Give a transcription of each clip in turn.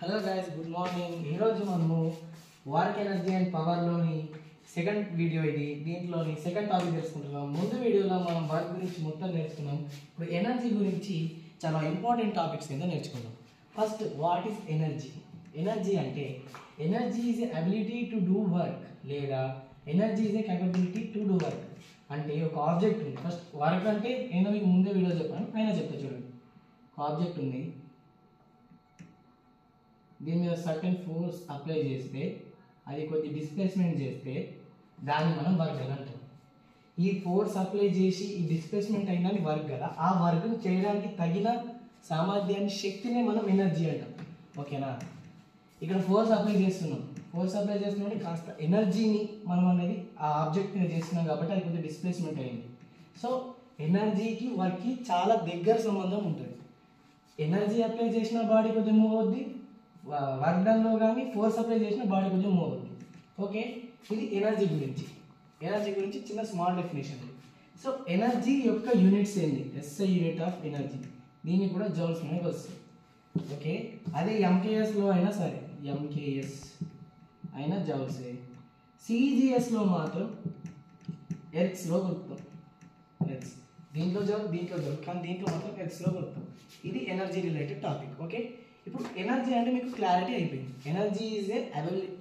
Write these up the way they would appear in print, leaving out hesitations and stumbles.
Hello guys, good morning. ఈరోజు మనము work energy and పవర్లోని సెకండ్ వీడియో ఇది. దీంట్లోని సెకండ్ టాపిక్ తెలుసుకుంటున్నాం. ముందు వీడియోలో మనం వర్క్ గురించి మొత్తం నేర్చుకున్నాం. ఇప్పుడు ఎనర్జీ గురించి చాలా ఇంపార్టెంట్ టాపిక్స్ కింద నేర్చుకుందాం. First, what is energy? Energy అంటే energy is a ability to do work లేదా energy is a capability to do work. అంటే ఒక ఆబ్జెక్ట్ ఉంది. ఫస్ట్ వర్క్ అంటే నేను మీకు ముందే వీడియో చెప్పాను, అయినా చెప్తా చూడండి. ఒక ఆబ్జెక్ట్ ఉంది, దీని మీద సర్టెన్ ఫోర్స్ అప్లై చేస్తే అది కొద్ది డిస్ప్లేస్మెంట్ చేస్తే దాన్ని మనం వర్క్ అని అంటాం. ఈ ఫోర్స్ అప్లై చేసి ఈ డిస్ప్లేస్మెంట్ అయినా వర్క్ కదా, ఆ వర్క్ చేయడానికి తగిన సామర్థ్యాన్ని, శక్తినే మనం ఎనర్జీ అంటాం. ఓకేనా? ఇక్కడ ఫోర్స్ అప్లై చేస్తున్నాం. ఫోర్స్ అప్లై చేస్తున్నాం కాస్త ఎనర్జీని మనం అనేది ఆ ఆబ్జెక్ట్ మీద చేస్తున్నాం కాబట్టి అది కొద్దిగా డిస్ప్లేస్మెంట్ అయింది. సో ఎనర్జీకి వర్క్కి చాలా దగ్గర సంబంధం ఉంటుంది. ఎనర్జీ అప్లై చేసిన బాడీ కొద్దిగా మూవ్ అవుద్ది, వర్క్ డన్లో కానీ ఫోర్స్ అప్లై చేసిన బాడీ కొంచెం మూవ్ అవుతుంది. ఓకే, ఇది ఎనర్జీ గురించి. ఎనర్జీ గురించి చిన్న స్మాల్ డెఫినేషన్. సో ఎనర్జీ యొక్క యూనిట్స్ ఏంటి? SI unit of energy. దీన్ని కూడా జౌల్స్ అనేది వస్తుంది. ఓకే, అదే ఎంకేఎస్లో అయినా సరే, ఎంకేఎస్ అయినా జౌల్సే. సిజిఎస్లో మాత్రం ఎర్త్స్లో కొలుపుతాం. ఎర్త్స్ దీంట్లో జౌల్, దీంట్లో జౌల్, కానీ దీంట్లో మాత్రం ఎర్త్స్లో కొలుపుతాం. ఇది ఎనర్జీ రిలేటెడ్ టాపిక్. ఓకే, ఇప్పుడు ఎనర్జీ అంటే మీకు క్లారిటీ అయిపోయింది. Energy is a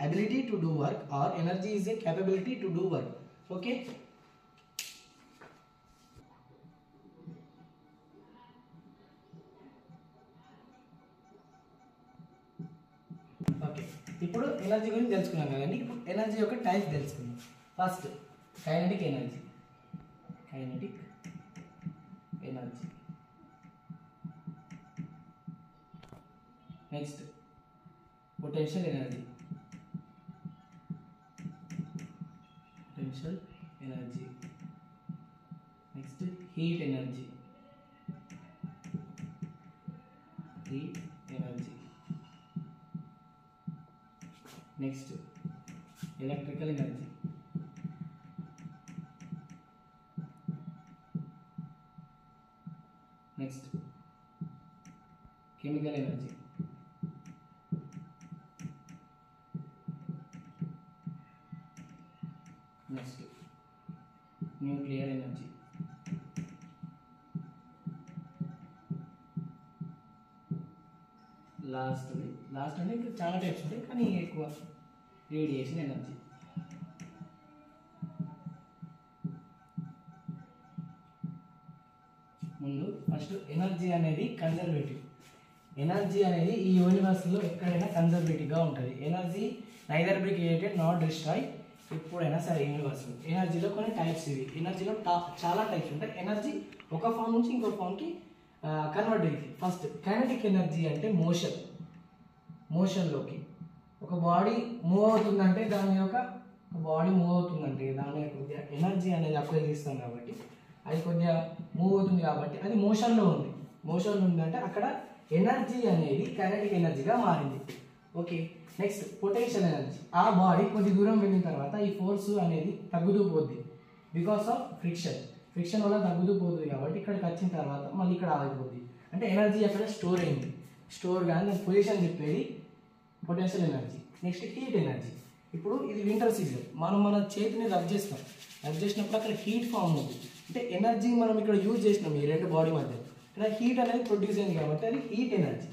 ability to do work or energy is a capability to do work. Okay, okay ఇప్పుడు ఎనర్జీ గురించి తెలుసుకున్నాం కదండి. ఇప్పుడు ఎనర్జీ యొక్క టైప్స్ తెలుసుకుందాం. First, kinetic energy. Kinetic energy. Next, potential energy. Potential energy. Next, heat energy. Heat energy. Next, electrical energy. Next, chemical energy. Next, nuclear energy. Last అంటే ఇంకా చాలా టైప్స్ ఉంటాయి, కానీ ఎక్కువ రేడియేషన్ ఎనర్జీ. ముందు ఫస్ట్, ఎనర్జీ అనేది conservative. Energy అనేది ఈ యూనివర్స్లో ఎక్కడైనా కన్జర్వేటివ్గా ఉంటుంది. Energy neither be created not destroy. ఎప్పుడైనా సరే యూనివర్స్లో ఎనర్జీలో కొన్ని టైప్స్ ఇవి. ఎనర్జీలో చాలా టైప్స్ ఉంటాయి. ఎనర్జీ ఒక ఫామ్ నుంచి ఇంకో ఫామ్కి కన్వర్ట్ అవుతుంది. ఫస్ట్, కైనెటిక్ ఎనర్జీ అంటే మోషన్లోకి ఒక బాడీ మూవ్ అవుతుందంటే దాని యొక్క బాడీ మూవ్ అవుతుందంటే దాని కొద్దిగా ఎనర్జీ అనేది అప్లై చేస్తాం కాబట్టి అది కొద్దిగా మూవ్ అవుతుంది కాబట్టి అది మోషన్లో ఉంది. మోషన్లో ఉందంటే అక్కడ ఎనర్జీ అనేది కైనెటిక్ ఎనర్జీగా మారింది. Okay, next, potential energy. ఆ బాడీ కొద్ది దూరం వెళ్ళిన తర్వాత ఈ ఫోర్స్ అనేది తగ్గుతూ పోద్ది బికాస్ ఆఫ్ ఫ్రిక్షన్ వల్ల తగ్గుతూ పోతుంది కాబట్టి ఇక్కడికి వచ్చిన తర్వాత మళ్ళీ ఇక్కడ ఆగిపోద్ది. అంటే ఎనర్జీ అక్కడ స్టోర్ అయింది. స్టోర్ కానీ దాని పొజిషన్ చెప్పేది potential energy. Next, heat energy. ఇప్పుడు ఇది వింటర్ సీజన్, మనం మన చేతిని రబ్ చేస్తాం. రబ్ చేసినప్పుడు అక్కడ హీట్ ఫామ్ అవుతుంది. అంటే ఎనర్జీ మనం ఇక్కడ యూజ్ చేసినాం ఈ రెండు బాడీ మధ్య, ఇక్కడ హీట్ అనేది ప్రొడ్యూస్ అయింది కాబట్టి అది హీట్ ఎనర్జీ.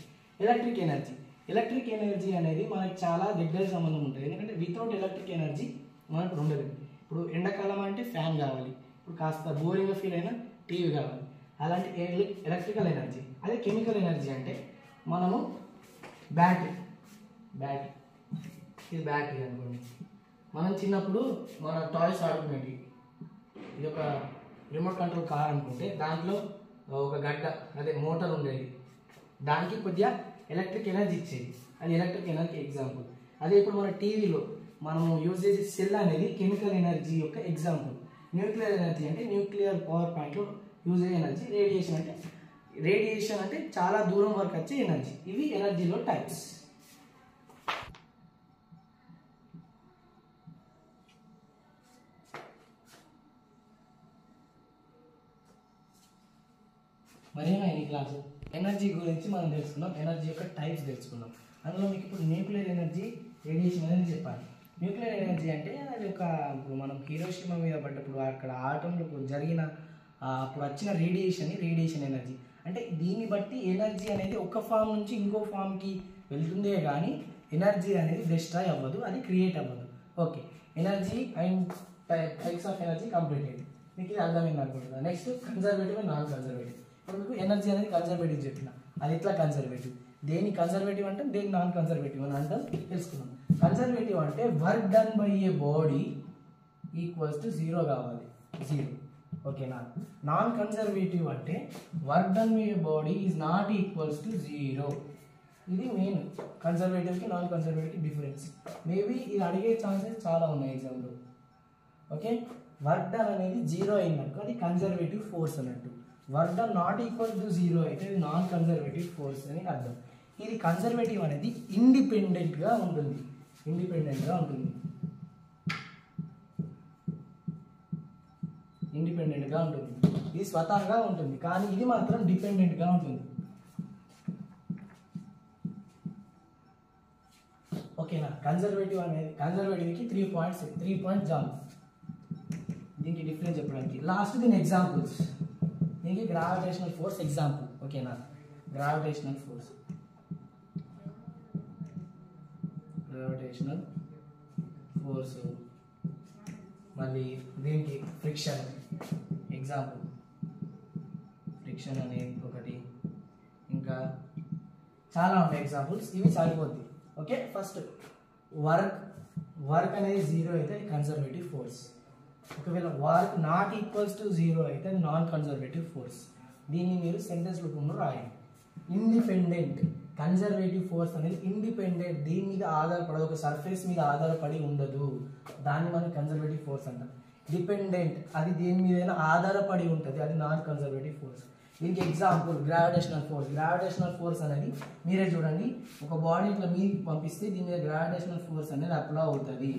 ఎలక్ట్రిక్ ఎనర్జీ అనేది మనకి చాలా దగ్గర సంబంధం ఉంటుంది. ఎందుకంటే వితౌట్ ఎలక్ట్రిక్ ఎనర్జీ మనకు ఉండదు. ఇప్పుడు ఎండాకాలం అంటే ఫ్యాన్ కావాలి, ఇప్పుడు కాస్త బోరింగ్గా ఫీల్ అయినా టీవీ కావాలి. అలాంటి ఎలక్ట్రికల్ ఎనర్జీ. అదే కెమికల్ ఎనర్జీ అంటే మనము బ్యాటరీ ఇది బ్యాటరీ అనుకోండి. మనం చిన్నప్పుడు మన టాయ్స్ ఆడుకునేవి, ఇది ఒక రిమోట్ కంట్రోల్ కార్ అనుకుంటే దాంట్లో ఒక గడ్డ అదే మోటార్ ఉండేది, దానికి కొద్దిగా ఎలక్ట్రిక్ ఎనర్జీ ఇచ్చేది. అది ఎలక్ట్రిక్ ఎనర్జీ ఎగ్జాంపుల్. అదే ఇప్పుడు మన టీవీలో మనము యూజ్ చేసే సెల్ అనేది కెమికల్ ఎనర్జీ యొక్క ఎగ్జాంపుల్. న్యూక్లియర్ ఎనర్జీ అంటే న్యూక్లియర్ పవర్ పాయింట్లో యూజ్ అయ్యే ఎనర్జీ. రేడియేషన్ అంటే చాలా దూరం వరకు వచ్చే ఎనర్జీ. ఇవి ఎనర్జీలో టైప్స్. మరేనా ఈ క్లాసు? ఎనర్జీ గురించి మనం తెలుసుకున్నాం, ఎనర్జీ యొక్క టైప్స్ తెలుసుకున్నాం. అందులో మీకు ఇప్పుడు న్యూక్లియర్ ఎనర్జీ, రేడియేషన్ అనేది చెప్పాలి. న్యూక్లియర్ ఎనర్జీ అంటే అది ఒక ఇప్పుడు మనం హీరోషిమా మీద పడ్డప్పుడు అక్కడ ఆటంలో జరిగిన అప్పుడు వచ్చిన రేడియేషన్ ఎనర్జీ. అంటే దీన్ని బట్టి ఎనర్జీ అనేది ఒక ఫామ్ నుంచి ఇంకో ఫామ్కి వెళ్తుందే కానీ ఎనర్జీ అనేది డిస్ట్రాయ్ అవ్వదు, అది క్రియేట్ అవ్వదు. Okay, energy and types of energy completed. మీకు ఇది అర్థమైంది అనుకుంటున్నా. Next conservative and non conservative. ఇప్పుడు మీకు ఎనర్జీ అనేది కన్జర్వేటివ్ చెప్పిన, అది ఎట్లా కన్జర్వేటివ్, దేని కన్జర్వేటివ్ అంటే దేని నాన్ కన్జర్వేటివ్ అని అంటాం తెలుసుకున్నాం. కన్జర్వేటివ్ అంటే work done by A body equals to 0 కావాలి, 0. ఓకేనా. నాన్ కన్జర్వేటివ్ అంటే work done by A body is not equals to 0. ఇది మెయిన్ కన్జర్వేటివ్కి నాన్ కన్జర్వేటివ్కి డిఫరెన్స్. మేబీ ఇది అడిగే ఛాన్సెస్ చాలా ఉన్నాయి ఎగ్జామ్లో. ఓకే, వర్క్ డన్ అనేది 0 అయినట్టు అది కన్జర్వేటివ్ ఫోర్స్ అన్నట్టు. Work done not equal to 0 అయితే ఇది నాన్ కన్జర్వేటివ్ ఫోర్స్ అని అర్థం. ఇది కన్జర్వేటివ్ అనేది ఇండిపెండెంట్గా ఉంటుంది, ఇండిపెండెంట్గా ఉంటుంది. ఇది స్వతహాగా ఉంటుంది, కానీ ఇది మాత్రం డిపెండెంట్గా ఉంటుంది. ఓకేనా. కన్జర్వేటివ్కి 3 పాయింట్స్ జాబ్. దీనికి డిఫరెన్స్ చెప్పడానికి లాస్ట్ దీని ఎగ్జాంపుల్స్. దీనికి గ్రావిటేషనల్ ఫోర్స్ ఎగ్జాంపుల్. ఓకేనా, గ్రావిటేషనల్ ఫోర్స్ మళ్ళీ దీనికి ఫ్రిక్షన్ ఎగ్జాంపుల్, ఫ్రిక్షన్ అనేది ఒకటి, ఇంకా చాలా ఉంటాయి ఎగ్జాంపుల్స్, ఇవి సరిపోద్ది. ఓకే, ఫస్ట్ వర్క్ అనేది 0 అయితే అది కన్జర్వేటివ్ ఫోర్స్. ఒకవేళ వర్క్ నాట్ ఈక్వల్స్ టు 0 అయితే అది నాన్ కన్జర్వేటివ్ ఫోర్స్. దీన్ని మీరు సెంటెన్స్ రూపంలో రాయండి. ఇండిపెండెంట్ కన్జర్వేటివ్ ఫోర్స్ అనేది ఇండిపెండెంట్, దీని మీద ఆధారపడదు, ఒక సర్ఫేస్ మీద ఆధారపడి ఉండదు, దాన్ని మనం కన్జర్వేటివ్ ఫోర్స్ అంటాం. డిపెండెంట్ అది దేని మీద ఆధారపడి ఉంటుంది, అది నాన్ కన్జర్వేటివ్ ఫోర్స్. దీనికి ఎగ్జాంపుల్ గ్రావిటేషనల్ ఫోర్స్ అనేది మీరే చూడండి, ఒక బాడీ ఇట్లా మీకు పంపిస్తే దీని మీద గ్రావిటేషనల్ ఫోర్స్ అనేది అప్లై అవుతుంది.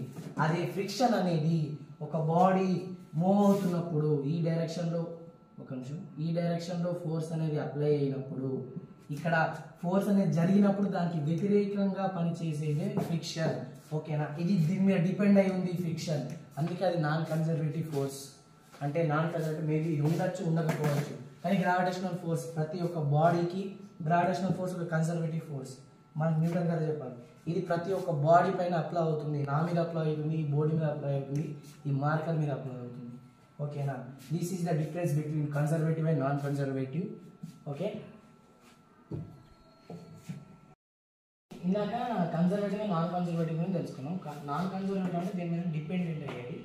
అదే ఫ్రిక్షన్ అనేది ఒక బాడీ మూవ్ అవుతున్నప్పుడు ఈ డైరెక్షన్లో ఫోర్స్ అనేది అప్లై అయినప్పుడు, ఇక్కడ ఫోర్స్ అనేది జరిగినప్పుడు దానికి వ్యతిరేకంగా పనిచేసేదే ఫ్రిక్షన్. ఓకేనా, ఇది దీని మీద డిపెండ్ అయి ఉంది ఫ్రిక్షన్, అందుకే అది నాన్ కన్జర్వేటివ్ ఫోర్స్. అంటే నాన్ కన్జర్వేటివ్ మేబీ ఉండొచ్చు, ఉండకపోవచ్చు, కానీ గ్రావిటేషనల్ ఫోర్స్ ప్రతి ఒక్క బాడీకి గ్రావిటేషనల్ ఫోర్స్ ఒక కన్జర్వేటివ్ ఫోర్స్. మనకు న్యూటన్ గారు చెప్పాలి, ఇది ప్రతి ఒక్క బాడీ పైన అప్లై అవుతుంది, నా మీద అప్లై అవుతుంది, ఈ బాడీ మీద అప్లై అవుతుంది, ఈ మార్కర్ మీద అప్లై అవుతుంది. ఓకేనా, this is the difference between conservative and non conservative. Okay, ఇందాక కన్జర్వేటివ్ అండ్ నాన్ కన్జర్వేటివ్ అని తెలుసుకున్నాం. నాన్ కన్జర్వేటివ్ అంటే దీని మీద డిపెండెంట్ అయ్యేది,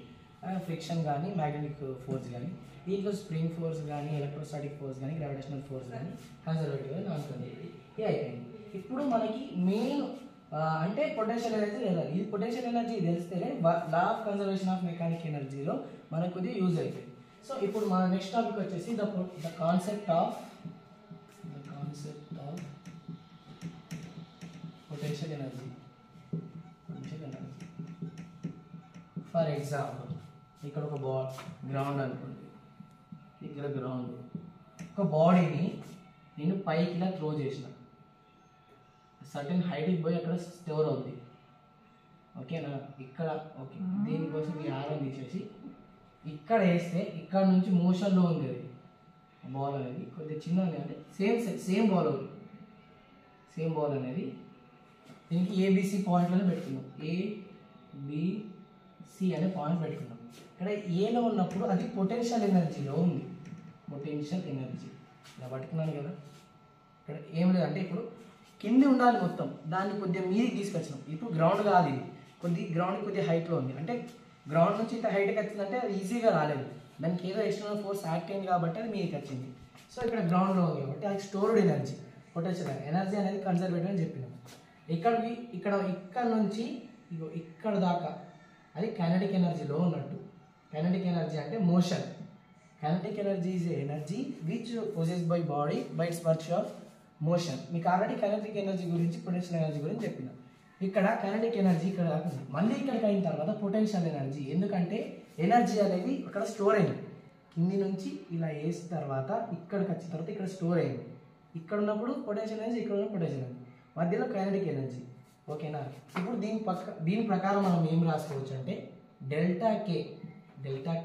ఫ్రిక్షన్ కానీ మ్యాగ్నెటిక్ ఫోర్స్ కానీ, దీంట్లో స్ప్రింగ్ ఫోర్స్ కానీ ఎలక్ట్రోస్టాటిక్ ఫోర్స్ కానీ గ్రావిటేషనల్ ఫోర్స్ కానీ కన్జర్వేటివ్ అండ్ నాన్ కన్జర్వేటివ్. ఇది అయిపోయింది. ఇప్పుడు మనకి మెయిన్ అంటే పొటెన్షియల్ ఎనర్జీ తెలియాలి. ఇది పొటెన్షియల్ ఎనర్జీ తెలిస్తేనే law of conservation of mechanic ఎనర్జీలో మనకు ఇది యూజ్ అవుతుంది. సో ఇప్పుడు మన నెక్స్ట్ టాపిక్ వచ్చేసి the concept of potential energy. For example ఇక్కడ ఒక గ్రౌండ్ అనుకోండి, ఇక్కడ గ్రౌండ్, ఒక బాడీని నేను పైకి ఇలా త్రో చేసిన, సర్టెన్ హైట్కి పోయి అక్కడ స్టోర్ అవుతుంది. ఓకేనా, ఇక్కడ ఓకే, దీనికోసం ఈ ఆరం తీసేసి ఇక్కడ వేస్తే ఇక్కడ నుంచి మోషన్లో ఉంది అది బాల్ అనేది, కొద్దిగా చిన్న అంటే సేమ్ బాల్ అనేది దీనికి ఏబిసి పాయింట్లను పెట్టుకున్నాం, ఏబిసి అనే పాయింట్ పెట్టుకున్నాం. ఇక్కడ ఏలో ఉన్నప్పుడు అది పొటెన్షియల్ ఎనర్జీలో ఉంది, పొటెన్షియల్ ఎనర్జీ ఇలా పట్టుకున్నాను కదా. ఇక్కడ ఏం లేదంటే ఇప్పుడు కింది ఉండాలి మొత్తం, దాన్ని కొద్దిగా మీదికి తీసుకొచ్చినాం. ఇప్పుడు గ్రౌండ్ కాదు, ఇది గ్రౌండ్ కొద్దిగా హైట్లో ఉంది, అంటే గ్రౌండ్ నుంచి ఇంత హైట్కి వచ్చిందంటే అది ఈజీగా రాలేదు, దానికి ఏదో ఎక్స్టర్నల్ ఫోర్స్ యాక్ట్ అయింది కాబట్టి అది మీదకి వచ్చింది. సో ఇక్కడ గ్రౌండ్లో ఉంది కాబట్టి అది స్టోర్డ్ ఎనర్జీ, పొటెన్షియల్ ఎనర్జీ అనేది కన్జర్వేటివ్ అని చెప్పినాం. ఇక్కడ నుంచి ఇక్కడ దాకా అది కైనెటిక్ ఎనర్జీలో ఉన్నట్టు. కైనెటిక్ ఎనర్జీ అంటే motion. Kinetic energy is energy which possessed by body by it's work of motion. మీకు ఆల్రెడీ కైనెటిక్ ఎనర్జీ గురించి పొటెన్షియల్ ఎనర్జీ గురించి చెప్పిన. ఇక్కడ కైనెటిక్ ఎనర్జీ ఇక్కడ దాకా మళ్ళీ ఇక్కడికి అయిన తర్వాత పొటెన్షియల్ ఎనర్జీ, ఎందుకంటే ఎనర్జీ అనేది అక్కడ స్టోర్ అయింది, కింది నుంచి ఇలా వేసిన తర్వాత ఇక్కడికి వచ్చిన తర్వాత ఇక్కడ స్టోర్ అయింది. ఇక్కడ ఉన్నప్పుడు పొటెన్షియల్ ఎనర్జీ, ఇక్కడ ఉన్న పొటెన్షియల్ ఎనర్జీ మధ్యలో కైనెటిక్ ఎనర్జీ. ఓకేనా? ఇప్పుడు దీని ప్రకారం మనం ఏం రాసుకోవచ్చు అంటే డెల్టా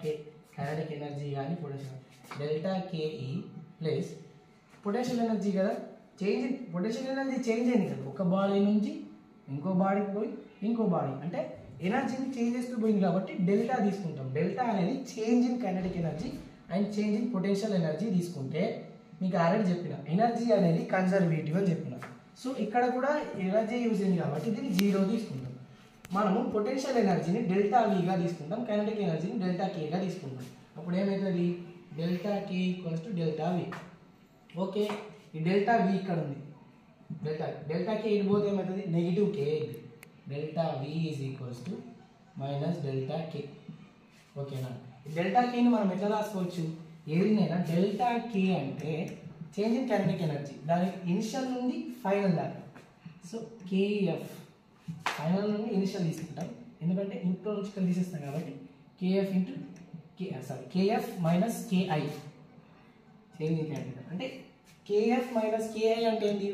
కే కైనెటిక్ ఎనర్జీ కానీ potential delta KE plus potential energy కదా, పొటెన్షియల్ ఎనర్జీ చేంజ్ అయింది కదా, ఒక బాడీ నుంచి ఇంకో బాడీకి పోయి ఇంకో బాడీ అంటే ఎనర్జీని చేంజ్ చేస్తూ పోయింది కాబట్టి డెల్టా తీసుకుంటాం. డెల్టా అనేది change in kinetic energy and change in potential energy తీసుకుంటే మీకు ఆల్రెడీ చెప్పిన ఎనర్జీ అనేది కన్జర్వేటివ్ అని చెప్పిన. సో ఇక్కడ కూడా ఎనర్జీ యూజ్ అయింది కాబట్టి దీన్ని 0 తీసుకుంటాం. మనము పొటెన్షియల్ ఎనర్జీని డెల్టా వీగా తీసుకుంటాం, కైనెటిక్ ఎనర్జీని డెల్టా కేగా తీసుకుంటాం. అప్పుడు ఏమవుతుంది? Delta K equals to delta V. Okay, ఈ డెల్టా వి ఇక్కడ ఉంది, డెల్టా కే ఇటు పోతే ఏమవుతుంది? Negative K. Delta V is equals to minus delta K. ఓకేనా? డెల్టా కేని మనం ఎట్లా రాసుకోవచ్చు? ఏదైనా డెల్టా కే అంటే చేంజ్ ఇన్ కైనెటిక్ ఎనర్జీ, దానికి ఇనిషియల్ నుండి ఫైనల్ దాకా. సో కేఎఫ్ ఫైనల్ నుండి ఇనిషియల్ తీసుకుంటాం, ఎందుకంటే ఇంట్లో నుంచి ఇక్కడ తీసేస్తాం కాబట్టి KF into KF minus KI change in kinetic. అంటే కేఎఫ్ మైనస్ కేఐ అంటే ఏంటి?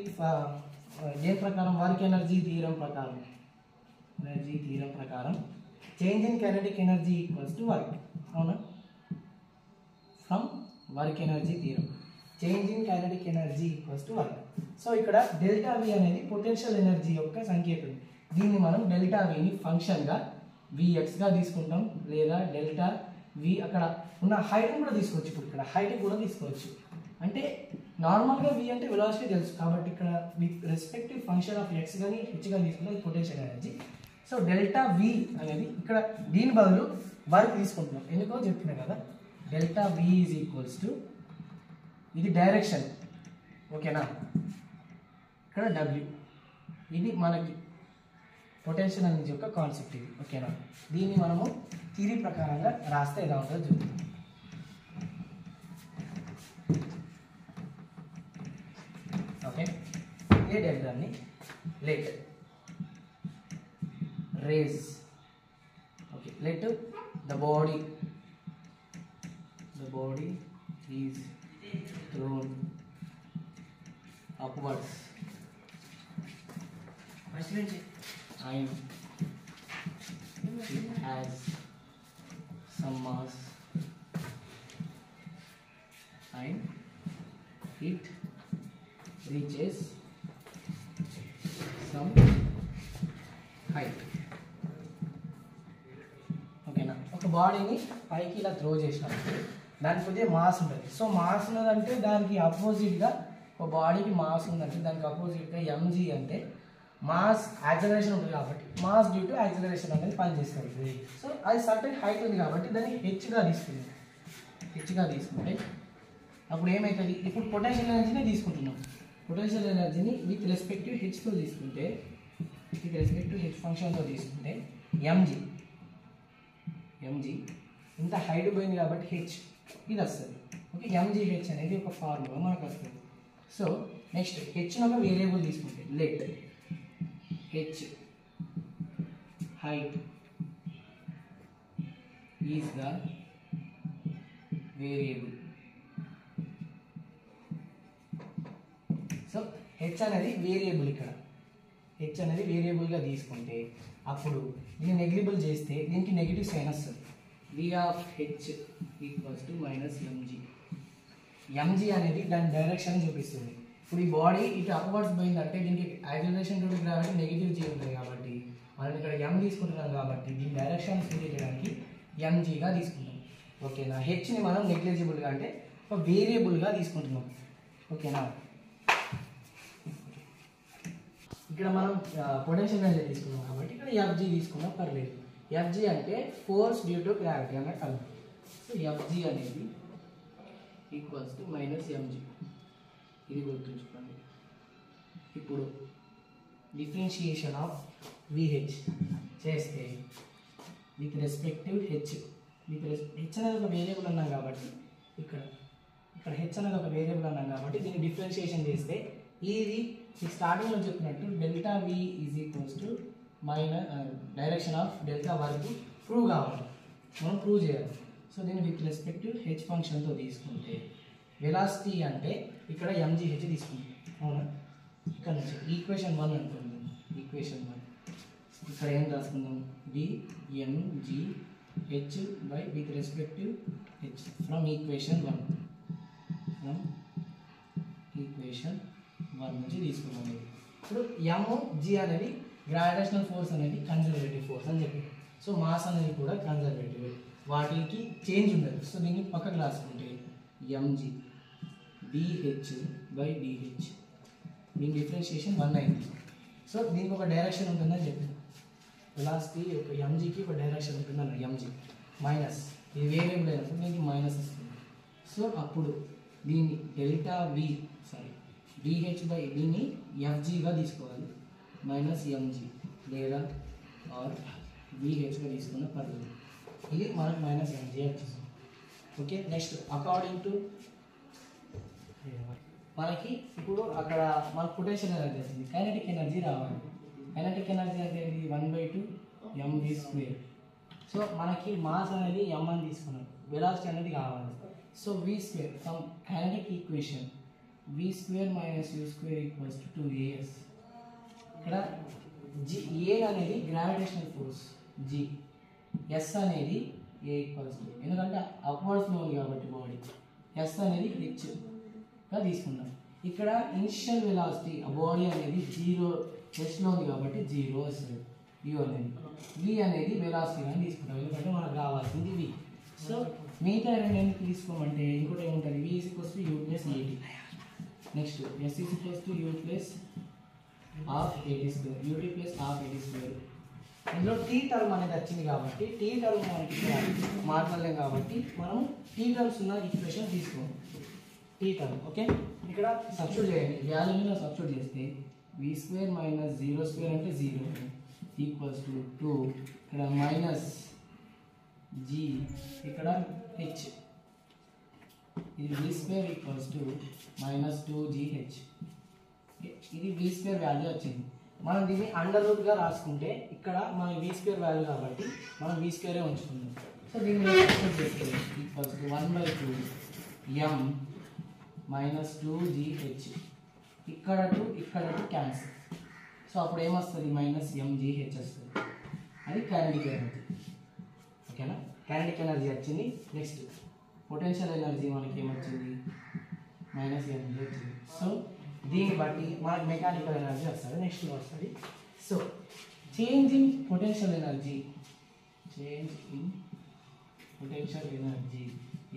దేని ప్రకారం? వర్క్ ఎనర్జీ థియరం ప్రకారం. Change in kinetic energy equals to work. అవునా? From work energy theorem change in kinetic energy equals to work. So ఇక్కడ delta V అనేది potential energy యొక్క సంకేతం. దీన్ని మనం డెల్టా విని ఫంక్షన్గా విఎక్స్గా తీసుకుంటాం, లేదా డెల్టా వి అక్కడ ఉన్న హైట్ కూడా తీసుకోవచ్చు. ఇప్పుడు ఇక్కడ హైట్ కూడా తీసుకోవచ్చు. అంటే నార్మల్గా వి అంటే వెలాసిటీ తెలుసు కాబట్టి ఇక్కడ with respective function of x కానీ హెచ్ కానీ తీసుకుంటే potential energy. So delta V అనేది ఇక్కడ దీని బదులు వర్క్ తీసుకుంటున్నాం, ఎందుకో చెప్పినా కదా. Delta V is equals to ఇది డైరెక్షన్. ఓకేనా? ఇక్కడ డబ్ల్యూ ఇది మనకి పొటెన్షియల్ ఎనర్జీ యొక్క కాన్సెప్ట్ ఇది. ఓకేనా? దీన్ని మనము థియరీ ప్రకారంగా రాస్తే ఎలా ఉంటుందో చూద్దాం. ఓకే, ఏ డయాగ్రామ్ని let race. Okay, let the body is thrown upwards and it has some mass and it reaches some height. ఓకేనా? ఒక బాడీని పైకి ఇలా త్రో చేసినప్పుడు దానికి కొద్దిగా మాస్ ఉంటుంది. సో మాస్ ఉన్నదంటే దానికి అపోజిట్గా ఒక బాడీకి మాస్ ఉందంటే దానికి అపోజిట్గా ఎంజీ అంటే మాస్ యాక్సలరేషన్ ఉంటుంది కాబట్టి మాస్ డ్యూ టు యాక్సలరేషన్ అనేది పనిచేస్తుంది. సో అది సర్టెన్ హైట్ ఉంది కాబట్టి దాన్ని హెచ్గా తీసుకుంటే అప్పుడు ఏమవుతుంది? ఇప్పుడు పొటెన్షియల్ ఎనర్జీనే తీసుకుంటున్నాం. పొటెన్షియల్ ఎనర్జీని విత్ రెస్పెక్టివ్ హెచ్తో తీసుకుంటే, విత్ రెస్పెక్టివ్ హెచ్ ఫంక్షన్తో తీసుకుంటే ఎంజీ ఇంత హైట్ పోయింది కాబట్టి హెచ్ ఇది వస్తుంది. ఓకే, ఎంజీహెచ్ అనేది ఒక ఫార్ములా మనకు వస్తుంది. సో నెక్స్ట్ హెచ్ను ఒక వేరియబుల్ తీసుకుంటే let H height is the variable. So H అనేది వేరియబుల్. ఇక్కడ హెచ్ అనేది వేరియబుల్గా తీసుకుంటే అప్పుడు దీన్ని నెగ్లిబుల్ చేస్తే దీనికి నెగిటివ్ సైన్ వస్తుంది. V of H equals to minus MG అనేది దాని డైరెక్షన్ చూపిస్తుంది. ఇప్పుడు ఈ బాడీ ఇటు అప్వర్డ్స్ పోయిందంటే దీనికి acceleration due to gravity negative g ఉంటుంది కాబట్టి మనం ఇక్కడ ఎం తీసుకుంటున్నాం కాబట్టి దీని డైరెక్షన్ సూచించడానికి ఎంజీగా తీసుకుంటాం. ఓకేనా? హెచ్ని మనం నెగ్లిజిబుల్గా అంటే ఒక వేరియబుల్గా తీసుకుంటున్నాం. ఓకేనా? ఇక్కడ మనం పొటెన్షియల్ ఎనర్జీ తీసుకున్నాం కాబట్టి ఇక్కడ ఎఫ్జీ తీసుకున్నాం, పర్లేదు. ఎఫ్జీ అంటే ఫోర్స్ డ్యూ టు గ్రావిటీ అన్నట్టు అర్థం. సో ఎఫ్జీ అనేది ఈక్వల్స్ టు మైనస్ ఎంజీ, ఇది గుర్తుంచుకోండి. ఇప్పుడు డిఫరెన్షియేషన్ ఆఫ్ విహెచ్ చేస్తే విత్ రెస్పెక్టివ్ హెచ్ హెచ్ అనేది ఒక వేరియబుల్ అన్నాం కాబట్టి ఇక్కడ హెచ్ అనేది ఒక వేరియబుల్ అన్నాం కాబట్టి దీన్ని డిఫరెన్షియేషన్ చేస్తే ఇది స్టార్టింగ్లో చెప్పినట్టు delta V is equals to direction of delta వరకు ప్రూవ్ కావాలి, మనం ప్రూవ్ చేయాలి. సో దీన్ని విత్ రెస్పెక్టివ్ హెచ్ ఫంక్షన్తో తీసుకుంటే వెలాసిటీ అంటే ఇక్కడ ఎంజీహెచ్ తీసుకుంటాం. అవునా? ఇక్కడ నుంచి ఈక్వేషన్ 1 అనుకుందాం. ఈక్వేషన్ 1 ఇక్కడ ఏం రాసుకుందాం, dmgh by with respect to h from equation 1 నుంచి తీసుకున్నాం. ఇప్పుడు mg అనేది గ్రావిటేషనల్ ఫోర్స్ అనేది కన్జర్వేటివ్ ఫోర్స్ అని చెప్పి, సో మాస్ అనేది కూడా కన్జర్వేటివ్, వాటికి చేంజ్ ఉండదు. సో దీన్ని పక్కకు రాసుకుంటే mg dh by dh, దీని డిఫరెన్షియేషన్ 1 అయింది. సో దీనికి ఒక డైరెక్షన్ ఉంటుందని చెప్పాను, వెలాసిటీ ఒక mgకి ఒక డైరెక్షన్ ఉంటుందన్న mg మైనస్, ఇది వేరియబుల్ అయినప్పుడు దీనికి మైనస్ వస్తుంది. సో అప్పుడు దీన్ని డెల్టా వి dh బై దీన్ని fgగా తీసుకోవాలి, మైనస్ mg లేదా ఆర్ vhగా తీసుకున్న పర్లేదు, ఇది మనకు మైనస్ mg వచ్చింది. ఓకే, నెక్స్ట్ అకార్డింగ్ టు మనకి ఇప్పుడు అక్కడ మనకు పొటెన్షియల్ ఎనర్జీ వచ్చింది, కైనెటిక్ ఎనర్జీ రావాలి. కైనెటిక్ ఎనర్జీ అంటే 1/2 mv స్క్వేర్. సో మనకి మాస్ అనేది m అని తీసుకున్నాం, వెలాసిటీ అనేది కావాలి. So v square from kinetic equation v square minus u square equals to 2as. ఇక్కడ a అనేది గ్రావిటేషనల్ ఫోర్స్ g, s అనేది a ఈక్వల్స్ టు, ఎందుకంటే అప్వర్డ్స్లో ఉంది కాబట్టి బాడీ, s అనేది hగా తీసుకున్నాం. ఇక్కడ ఇనిషియల్ వెలాసిటీ ఆ బాడీ అనేది 0 ఎస్లో ఉంది కాబట్టి 0 వస్తుంది u అనేది. v అనేది వెలాసిటీ అని తీసుకుంటాం, ఎందుకంటే మనకు కావాల్సింది v. సో మిగతా రెండు ఎందుకు తీసుకోమంటే ఇంకోటి ఏముంటుంది, v = u + at. Next s = u + half at square, ut + half at square. ఇందులో టీ టర్మ్ అనేది వచ్చింది కాబట్టి టీ టర్మ్ మనకి మాట్లాడలేం కాబట్టి మనం టీ టర్మ్స్ ఉన్న ఈక్వేషన్ తీసుకోండి, టీ టర్మ్. ఓకే, ఇక్కడ సబ్స్టిట్యూట్ చేయండి, వాల్యూని సబ్స్టిట్యూట్ చేస్తే v స్క్వేర్ మైనస్ 0 స్క్వేర్ అంటే 0 ఈక్వల్స్ టు 2, ఇక్కడ మైనస్ g, ఇక్కడ h, ఇది v square equals to minus 2gh. ఇది v స్క్వేర్ వాల్యూ వచ్చింది. మనం దీన్ని అండర్ రూట్గా రాసుకుంటే ఇక్కడ మన v స్క్వేర్ వాల్యూ కాబట్టి మనం v స్క్వేరే ఉంచుకుందాం. సో దీన్ని సబ్స్టిట్యూట్ చేస్తే equals to 1/2 m minus 2gh, ఇక్కడ టు క్యాన్సిల్. సో అప్పుడు ఏమొస్తుంది, మైనస్ mgh వస్తుంది, అది కైనెటిక్ ఎనర్జీ. ఓకేనా, కైనెటిక్ ఎనర్జీ వచ్చింది. నెక్స్ట్ పొటెన్షియల్ ఎనర్జీ మనకి ఏమొచ్చింది, మైనస్ mg వచ్చింది. సో దీన్ని బట్టి మనకి మెకానికల్ ఎనర్జీ వస్తుంది, నెక్స్ట్ వస్తుంది. So change in potential energy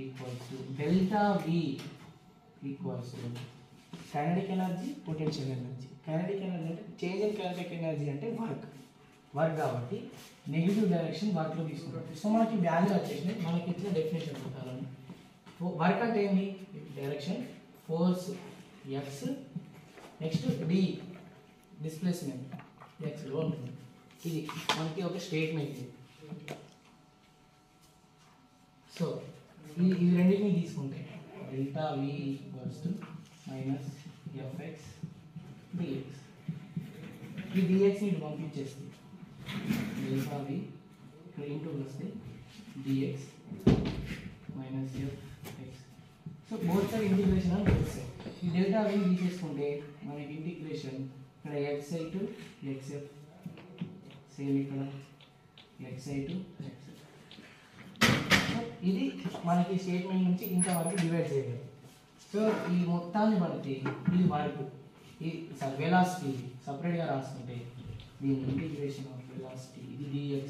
equals to delta V equals to kinetic energy, potential energy. Kinetic energy అంటే చేంజ్ ఇన్ కైనెటిక్ ఎనర్జీ అంటే వర్క్ కాబట్టి నెగిటివ్ డైరెక్షన్ వర్క్లో తీసుకుంటాం. సో మనకి వాల్యూ వచ్చేసింది, మనకి ఇచ్చిన డెఫినేషన్ ప్రకారం వర్క్ అంటే ఏంటి, direction, force x, next d displacement xలో ఉంటుంది. ఇది మనకి ఒక స్టేట్మెంట్. సో ఈ రెండింటిని తీసుకుంటే delta v equals to minus fx dx, ఈ dxని పంపించేస్తుంది, డెల్టా v ఇక్కడ ఇంటూ వస్తే dx minus fx. So both side integration అని వస్తాయి. ఈ డెల్టా v తీసేసుకుంటే మనకి ఇంటిగ్రేషన్ ఇక్కడ xi టు xf, సేమ్ ఇక్కడ xi టు xf. ఇది మనకి స్టేట్మెంట్ నుంచి ఇంతవరకు డివైడ్ చేయగలరు. సో ఈ మొత్తాన్ని బట్టి ఇది వర్క్, ఈ వెలాసిటీ సపరేట్గా రాసుకుంటే దీని ఇంటిగ్రేషన్ ఆఫ్ వెలాసిటీ, ఇది dx,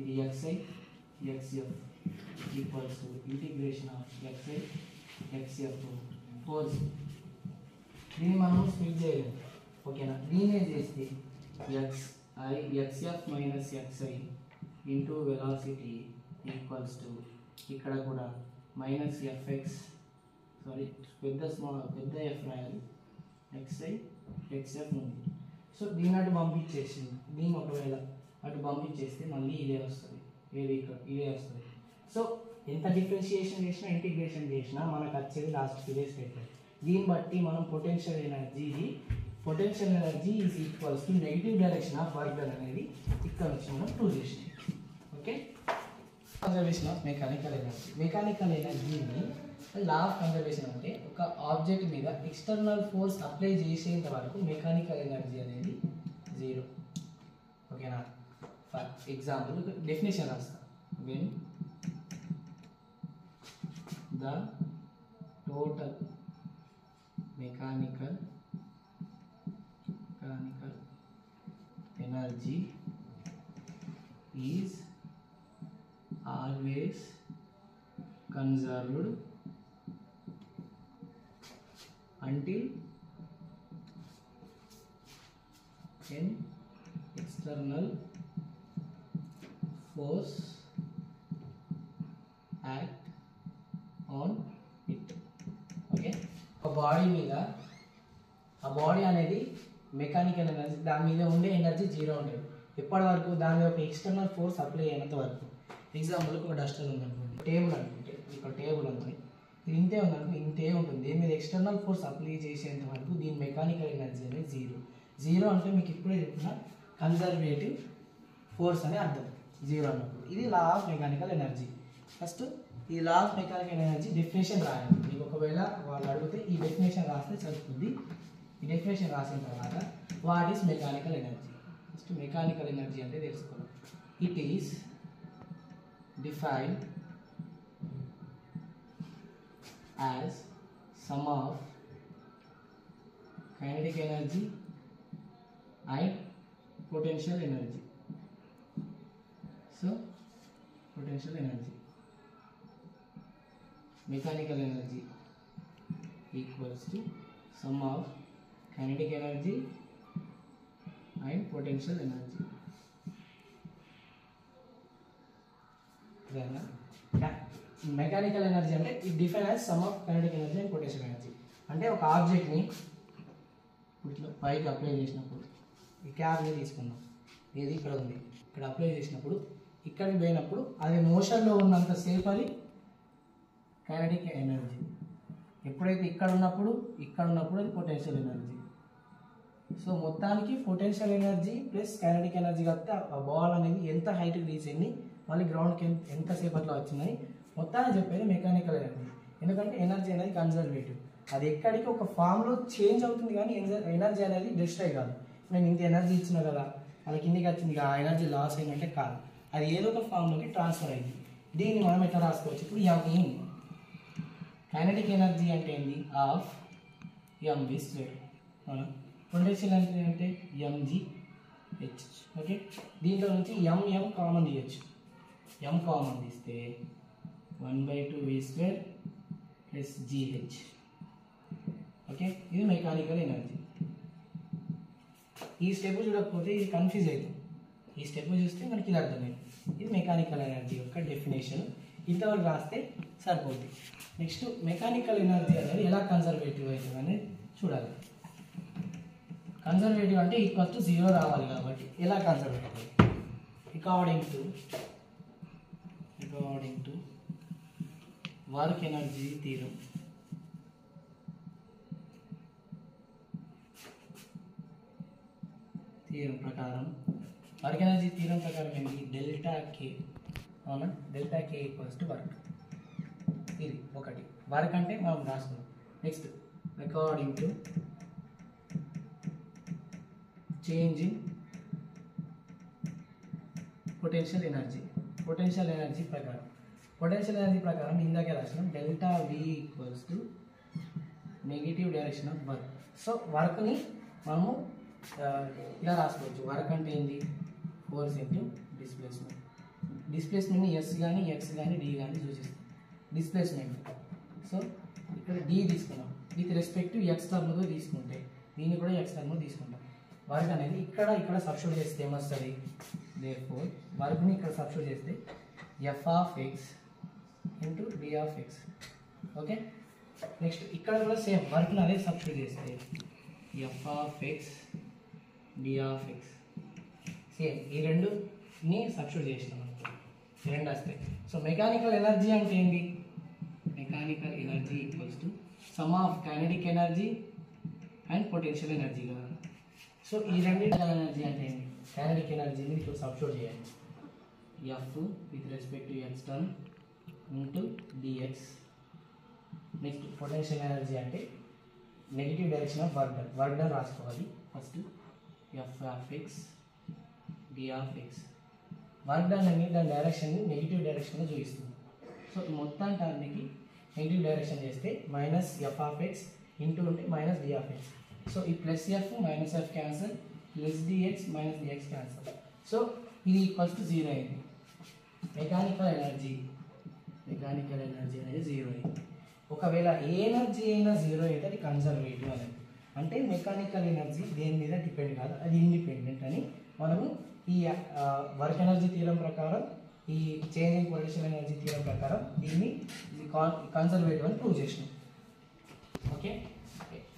ఇది xi xf equals to integration of xi xf force. దీన్ని మనం స్ప్లిట్ చేయలేము. ఓకేనా, దీన్నే చేస్తే xf minus xi into velocity equals to ఇక్కడ కూడా మైనస్ fx, సారీ పెద్ద f రాయాలి, xi xf ఉంది. సో దీన్ని అటు పంపించేసింది, దీన్ని ఒకవేళ అటు పంపించేస్తే మళ్ళీ ఇదే వస్తుంది, ఏది ఇక్కడ ఇదే వస్తుంది. సో ఎంత డిఫరెన్షియేషన్ చేసినా ఇంటిగ్రేషన్ చేసినా మనకు వచ్చేది లాస్ట్ ఇదే స్టేట్మెంట్. దీన్ని బట్టి మనం potential energy is equals to negative direction of work done అనేది ఇక్కడ నుంచి మనం ప్రూవ్ చేసినాం. Okay, conservation of mechanical energy. Mechanical ఎనర్జీని లా ఆఫ్ కన్జర్వేషన్ అంటే ఒక ఆబ్జెక్ట్ మీద ఎక్స్టర్నల్ ఫోర్స్ అప్లై చేసేంత వరకు మెకానికల్ ఎనర్జీ అనేది 0. ఓకేనా? ఫర్ ఎగ్జాంపుల్ డెఫినేషన్ రాస్తా. When the total mechanical energy is always conserved until an external force act on it. Okay, ఒక బాడీ మీద ఆ బాడీ అనేది మెకానికల్ ఎనర్జీ, దాని మీద ఉండే ఎనర్జీ 0 ఉంటుంది ఎప్పటి వరకు? దాని యొక్క ఎక్స్టర్నల్ ఫోర్స్ అప్లై అయినంత వరకు. ఎగ్జాంపుల్కి ఒక డస్టర్ ఉందనుకోండి, టేబుల్ అనుకుంటే ఇక్కడ టేబుల్ ఉంది, ఇది ఇంతే ఉందనుకో, ఇంతే ఉంటుంది. దీని మీద ఎక్స్టర్నల్ ఫోర్స్ అప్లై చేసేంత వరకు దీని మెకానికల్ ఎనర్జీ అనేది 0 అంటే మీకు ఇప్పుడే చెప్పిన కన్జర్వేటివ్ ఫోర్స్ అని అర్థం 0 అన్నప్పుడు. ఇది law of mechanical energy. First ఈ law of mechanical energy definition రాయాలి. మీకు ఒకవేళ వాళ్ళు అడిగితే ఈ డెఫినేషన్ రాస్తే సరిపోద్ది. ఈ డెఫినేషన్ రాసిన తర్వాత what is mechanical energy, first mechanical energy అంటే తెలుసుకోవాలి. It is defined as sum of kinetic energy and potential energy. So potential energy, mechanical energy equals to sum of kinetic energy and potential energy. Mechanical energy అంటే it define as sum of kinetic energy and potential energy. అంటే ఒక ఆబ్జెక్ట్ని ఇట్లా పైకి apply చేసినప్పుడు, ఈ క్యాబ్ని తీసుకుందాం, ఏది ఇక్కడ ఉంది, ఇక్కడ అప్లై చేసినప్పుడు ఇక్కడికి పోయినప్పుడు అది మోషన్లో ఉన్నంత సేపు అది కైనెటిక్ ఎనర్జీ. ఎప్పుడైతే ఇక్కడ ఉన్నప్పుడు అది పొటెన్షియల్ ఎనర్జీ. సో మొత్తానికి potential energy plus kinetic energy కలిపితే ఆ బాల్ అనేది ఎంత హైట్కి రీచ్ అయింది, మళ్ళీ గ్రౌండ్కి ఎంతసేపట్లో వచ్చిందని మొత్తాన్ని చెప్పేది మెకానికల్ ఎనర్జీ. ఎందుకంటే ఎనర్జీ అనేది కన్జర్వేటివ్, అది ఎక్కడికి ఒక ఫామ్లో చేంజ్ అవుతుంది కానీ ఎనర్జీ అనేది డిస్ట్రాయ్ కాదు. నేను ఇంత ఎనర్జీ ఇచ్చినా కదా అది కిందికి వచ్చింది, ఆ ఎనర్జీ లాస్ అయిందంటే కాదు, అది ఏదో ఒక ఫామ్లోకి ట్రాన్స్ఫర్ అయింది. దీన్ని మనం ఎట్లా రాసుకోవచ్చు? ఇప్పుడు M కైనెటిక్ ఎనర్జీ అంటే ఏంది? Of mv square. Potential energy అంటే mgh. ఓకే, దీంట్లో నుంచి m కామన్ తీయచ్చు. m కామన్ తీస్తే 1/2v square plus gh. Okay, ఇది మెకానికల్ ఎనర్జీ. ఈ స్టెప్ చూడకపోతే ఇది కన్ఫ్యూజ్ అవుతుంది, ఈ స్టెప్ చూస్తే మనకి ఇది అర్థమైంది. ఇది మెకానికల్ ఎనర్జీ యొక్క డెఫినేషన్. ఇంతవరకు రాస్తే సరిపోతుంది. నెక్స్ట్ మెకానికల్ ఎనర్జీ అనేది ఎలా కన్జర్వేటివ్ అవుతుంది అనేది చూడాలి. కన్జర్వేటివ్ అంటే ఈక్వల్ టు 0 రావాలి కాబట్టి ఎలా conservative? According to work energy theorem. ప్రకారం వర్క్ ఎనర్జీ థీరం ప్రకారం ఏంటి? Delta K. అవునా, delta K equals to work. ఇది ఒకటి వర్క్ అంటే మనం రాసుకున్నాం. Next according to change in potential energy. Potential energy ప్రకారం ఇందాకే రాసినాం delta V equals to negative direction of work. So వర్క్ని మనము ఇలా రాసుకోవచ్చు. వర్క్ అంటే ఏంది? Force into displacement. డిస్ప్లేస్మెంట్ని ఎస్ కానీ ఎక్స్ కానీ డి కానీ సూచిస్తాం. డిస్ప్లేస్మెంట్, సో ఇక్కడ డి తీసుకున్నాం, విత్ రెస్పెక్ట్ టు ఎక్స్ టర్మ్తో తీసుకుంటే దీన్ని కూడా ఎక్స్ టర్మ్లో తీసుకుంటాం. వర్క్ అనేది ఇక్కడ సబ్స్టిట్యూట్ చేస్తే ఏమొస్తుంది? దేర్ఫోర్ వర్క్ని ఇక్కడ సబ్స్టిట్యూట్ చేస్తే F of X into d of x. Okay, next ఇక్కడ కూడా సేమ్ వర్క్ని అదే సబ్స్టిట్యూట్ చేస్తే F of X D of x. Same ఈ రెండుని సబ్స్టిట్యూట్ చేసినాం, ఈ రెండు వస్తాయి. సో మెకానికల్ ఎనర్జీ అంటే ఏంటి? Mechanical energy equals to sum of kinetic energy and potential energy కదా. సో ఈ రెండింటి ఎనర్జీ అంటే ఏంటి? కైనెటిక్ ఎనర్జీని ఇప్పుడు సబ్స్టిట్యూట్ చేయాలి. F with respect to X term into DX next potential energy అంటే negative direction of work done రాసుకోవాలి. First F of X D of X. Work done అనేది దాని డైరెక్షన్ని నెగిటివ్ డైరెక్షన్లో చూపిస్తుంది. సో మొత్తం టర్మ్కి నెగిటివ్ డైరెక్షన్ చేస్తే minus F of X into ఉంటే minus D of X. So ఈ plus F minus F cancel, plus DX minus DX cancel. So ఇది ఈక్వల్స్ టు 0 అయింది. మెకానికల్ ఎనర్జీ అనేది 0 అయింది. ఒకవేళ ఏ ఎనర్జీ అయినా 0 అయితే అది కన్జర్వేటివ్ అనేది. అంటే మెకానికల్ ఎనర్జీ దేని మీద డిపెండ్ కాదు, అది ఇండిపెండెంట్ అని మనము ఈ వర్క్ ఎనర్జీ థియరం ప్రకారం, ఈ చేంజింగ్ పొటెన్షియల్ ఎనర్జీ థియరం ప్రకారం దీన్ని కన్జర్వేటివ్ అని ప్రూవ్ చేసినాం. Okay,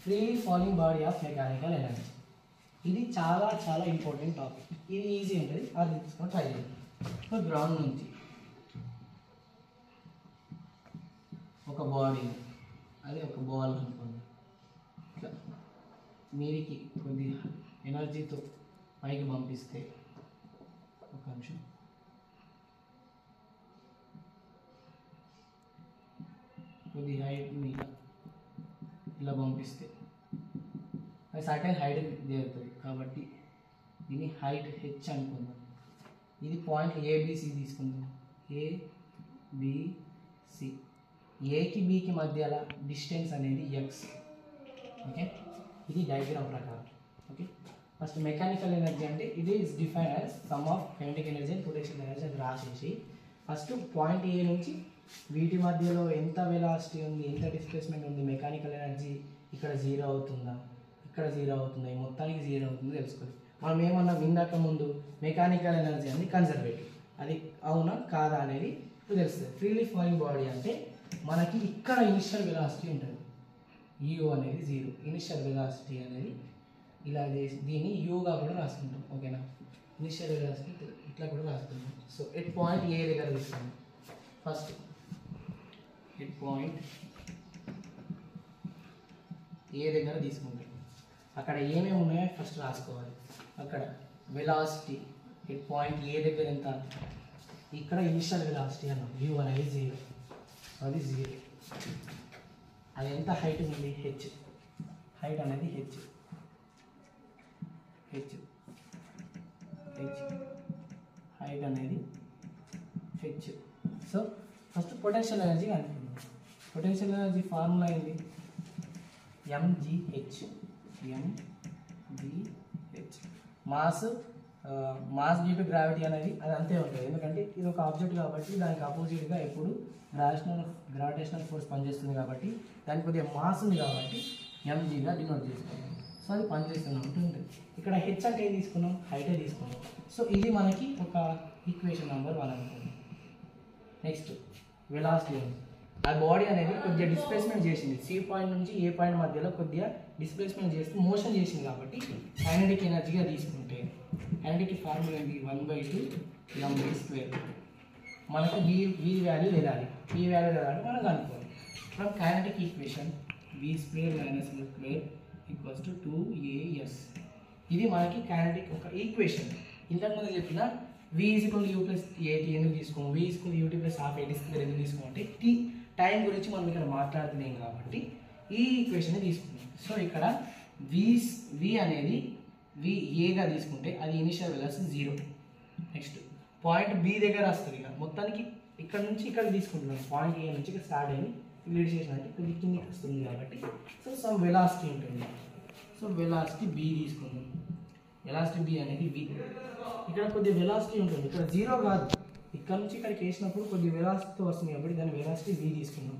freely falling body of mechanical energy. ఇది చాలా చాలా ఇంపార్టెంట్ టాపిక్. ఇది ఈజీ ఉంటుంది, అది తీసుకొని ట్రై చేయండి. సో గ్రౌండ్ నుంచి ఒక బాడీ, అది ఒక బాల్ అనుకోండి, ఇట్లా మీరికి కొద్ది ఎనర్జీతో పైకి పంపిస్తే, ఒక నిమిషం, కొద్ది హైట్ మీద ఇలా పంపిస్తే అది సర్టెన్ హైట్ చేరుతుంది. కాబట్టి దీని హైట్ హెచ్ అనుకుందాం. ఇది పాయింట్ ఏబిసి తీసుకుందాం. ఏబిసి, ఏకి బికి మధ్యలో డిస్టెన్స్ అనేది ఎక్స్. ఓకే, ఇది డయాగ్రామ్ ప్రకారం. ఓకే, ఫస్ట్ మెకానికల్ ఎనర్జీ అంటే ఇది is define as sum of kinetic energy and potential energy అని రాసేసి ఫస్ట్ పాయింట్ ఏ నుంచి వీటి మధ్యలో ఎంత వెలాసిటీ ఉంది, ఎంత డిస్ప్లేస్మెంట్ ఉంది, మెకానికల్ ఎనర్జీ ఇక్కడ 0 అవుతుందా, ఇక్కడ 0 అవుతుందా, ఈ మొత్తానికి 0 అవుతుందో తెలుసుకోవాలి. మనం ఏమన్నా ఇందాక ముందు మెకానికల్ ఎనర్జీ అనేది కన్జర్వేటివ్, అది అవునా కాదా అనేది ఇప్పుడు తెలుస్తుంది. ఫ్రీలీ ఫాలింగ్ బాడీ అంటే మనకి ఇక్కడ ఇనిషియల్ వెలాసిటీ ఉంటుంది, యూ అనేది 0. ఇనిషియల్ వెలాసిటీ అనేది ఇలా చేసి దీన్ని యూగా కూడా రాసుకుంటాం. ఓకేనా, ఇనిషియల్ వెలాసిటీ ఇట్లా కూడా రాసుకుంటాం. సో ఎట్ పాయింట్ ఏ దగ్గర తీసుకుంటాం. ఫస్ట్ ఎట్ పాయింట్ ఏ దగ్గర తీసుకుంటాం. అక్కడ ఏమేమి ఉన్నాయో ఫస్ట్ రాసుకోవాలి. అక్కడ వెలాసిటీ ఎట్ పాయింట్ ఏ దగ్గర ఎంత, ఇక్కడ ఇనిషియల్ వెలాసిటీ అన్నాం, యూ అనేది 0, అది 0. అది ఎంత హైట్ ఉంది, హెచ్, హైట్ అనేది హెచ్, హైట్ అనేది H. So first potential energy అనుకుందాం. పొటెన్షియల్ ఎనర్జీ ఫార్ములా ఏంటి, MGH. Mass due to gravity అనేది అది అంతే ఉంటుంది. ఎందుకంటే ఇది ఒక ఆబ్జెక్ట్ కాబట్టి దానికి ఆపోజిట్గా ఎప్పుడు గ్రావిటేషనల్ ఫోర్స్ పనిచేస్తుంది కాబట్టి దానికి కొద్దిగా మాస్ ఉంది కాబట్టి ఎంజీగా డినోట్ చేసుకోవాలి. సో అది పనిచేస్తూనే ఉంటుంది. ఇక్కడ హెచ్ అంటే ఏం తీసుకున్నాం, హైటే తీసుకున్నాం. సో ఇది మనకి ఒక ఈక్వేషన్ నెంబర్ 1 అనుకోండి. నెక్స్ట్ వెలాసిటీ ఉంది. ఆ బాడీ అనేది కొద్దిగా డిస్ప్లేస్మెంట్ చేసింది, సి పాయింట్ నుంచి ఏ పాయింట్ మధ్యలో కొద్దిగా డిస్ప్లేస్మెంట్ చేస్తూ మోషన్ చేసింది కాబట్టి కైనెటిక్ ఎనర్జీగా తీసుకుంటే కైనెటిక్ ఫార్ములా ఏంటి, 1/2 mv². మనకు v వాల్యూ తెలియాలి. v వాల్యూ తెలియాలంటే మనం కనుక్కోవాలి. From kinetic equation v² - v² = 2as. ఇది మనకి కైనెటిక్ ఒక ఈక్వేషన్. ఇంతకుముందు చెప్పిన v = u + at ఎందుకు తీసుకోము, v = ut + ½ at² ఎందుకు తీసుకోమంటే టైం గురించి మనం ఇక్కడ మాట్లాడుతున్నాం కాబట్టి ఈ ఈక్వేషన్ తీసుకున్నాం. సో ఇక్కడ v అనేది ఏగా తీసుకుంటే అది initial velocity 0. Next point B దగ్గర వస్తుంది. ఇక మొత్తానికి ఇక్కడ నుంచి ఇక్కడ తీసుకుంటున్నాం. పాయింట్ ఏ నుంచి ఇక్కడ స్టార్ట్ అయ్యి లీడ్ చేసిన అంటే కొద్ది కిందికి వస్తుంది కాబట్టి సో సమ్ వెలాసిటీ ఉంటుంది. సో వెలాసిటీ బి తీసుకుందాం. వెలాసిటీ బి అనేది v. ఇక్కడ కొద్దిగా వెలాసిటీ ఉంటుంది, ఇక్కడ 0 కాదు, ఇక్కడ నుంచి ఇక్కడికి వేసినప్పుడు కొద్ది వెలాసిటీతో వస్తుంది కాబట్టి దాని వెలాసిటీ v తీసుకున్నాం.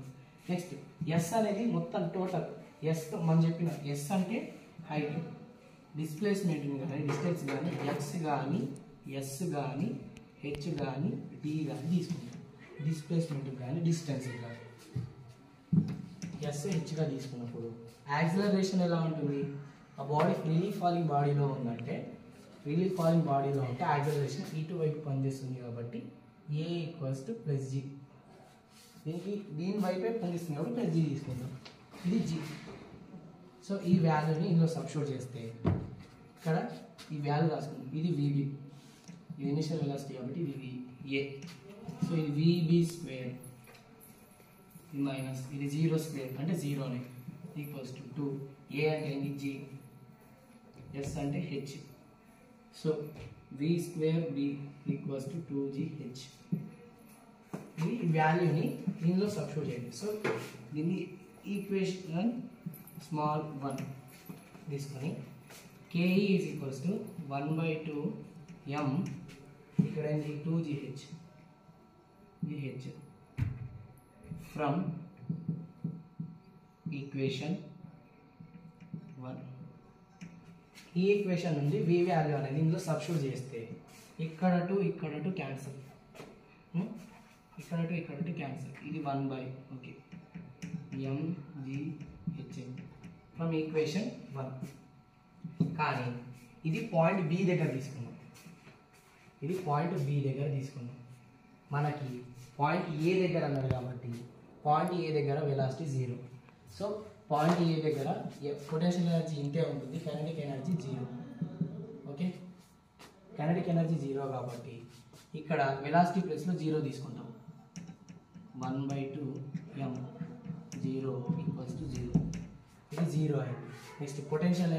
నెక్స్ట్ ఎస్ అనేది మొత్తం టోటల్ ఎస్ మనం చెప్పిన ఎస్ అంటే హైట్, డిస్ప్లేస్మెంట్ కానీ డిస్టెన్స్ కానీ ఎక్స్ కానీ ఎస్ కానీ హెచ్ కానీ డి కానీ తీసుకుంటాం. డిస్ప్లేస్మెంట్ కానీ డిస్టెన్స్ కానీ ఎస్ హెచ్గా తీసుకున్నప్పుడు యాక్సిలరేషన్ ఎలా ఉంటుంది, ఆ బాడీ ఫ్రీలీ ఫాలింగ్ బాడీలో ఉందంటే ఫ్రీలీ ఫాలింగ్ బాడీలో ఉంటే యాక్సిలరేషన్ ఇటు వైపు పనిచేస్తుంది కాబట్టి a = +g. దీని వైపే పనిచేస్తుంది కాబట్టి +g తీసుకుందాం. ఇది g. సో ఈ వాల్యూని ఇందులో సబ్స్టిట్యూట్ చేస్తే ఇక్కడ ఈ వాల్యూ రాసుకుందాం. ఇది vb, ఇది ఇనిషియల్ వెలాసిటీ కాబట్టి ఇది a. సో ఇది vb² మైనస్ ఇది 0 స్క్వేర్ అంటే 0 నే ఈక్వల్స్ టు 2 ఏ అంటే ఏంటి జీ ఎస్ అంటే h so V square B equals to 2gh ఈ వాల్యూని దీనిలో సబ్స్టిట్యూట్ చేయండి సో దీన్ని ఈక్వేషన్ స్మాల్ 1 తీసుకొని KE is equals to 1/2 m ఇక్కడ ఏంటి 2gh ఫ్రమ్ ఈక్వేషన్ 1 ఈ ఈక్వేషన్ నుండి v వాల్యూ అనేది ఇందులో సబ్స్టిట్యూట్ చేస్తే ఇక్కడ టు క్యాన్సిల్ ఇక్కడ టు క్యాన్సిల్ ఇది 1 ఓకే mgh ఫ్రమ్ ఈక్వేషన్ 1 కానీ ఇది పాయింట్ B దగ్గర తీసుకున్నాం మనకి పాయింట్ ఏ దగ్గర అన్నారు కాబట్టి పాయింట్ ఏ దగ్గర వెలాసిటీ 0 సో పాయింట్ ఏ దగ్గర పొటెన్షియల్ ఎనర్జీ ఇంతే ఉంటుంది kinetic energy 0 okay kinetic energy 0 కాబట్టి ఇక్కడ వెలాసిటీ ప్లేస్లో 0 తీసుకుంటాం 1/2 m 0 ఈక్వల్స్ టు 0 ఇది 0 అయింది నెక్స్ట్ పొటెన్షియల్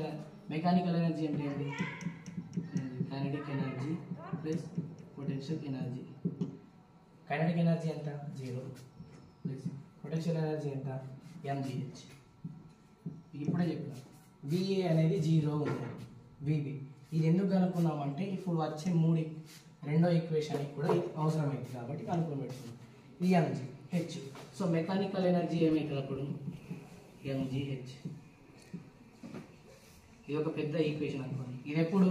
మెకానికల్ ఎనర్జీ అంటే ఏంటి kinetic energy plus potential energy kinetic energy ఎంత 0 ప్లస్ పొటెన్షియల్ ఎనర్జీ ఎంత mgh ఇప్పుడే చెప్పిన VA అనేది 0 ఉంది VB ఇది ఎందుకు కనుక్కున్నామంటే ఇప్పుడు వచ్చే రెండో ఈక్వేషన్కి కూడా అవసరమైంది కాబట్టి కనుక్కొని పెట్టుకున్నాం ఇది mgh సో మెకానికల్ ఎనర్జీ ఏమైతుంది అప్పుడు mgh ఇది ఒక పెద్ద ఈక్వేషన్ అనుకోండి ఇది ఎప్పుడు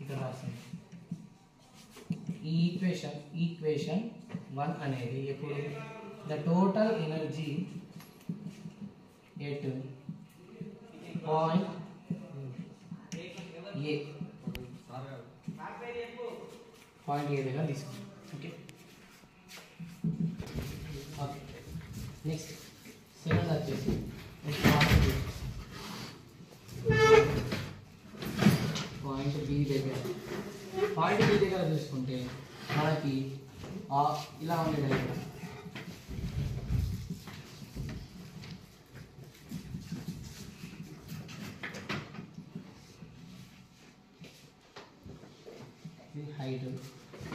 ఇక్కడ రాస్తాను ఈ ఈక్వేషన్ 1 అనేది ఎప్పుడు the total energy at point A దగ్గర తీసుకుంటాం ఓకే ఓకే నెక్స్ట్ సెకండ్ వచ్చేసి పాయింట్ బి దగ్గర చూసుకుంటే మనకి ఇలా ఉండేది హైట్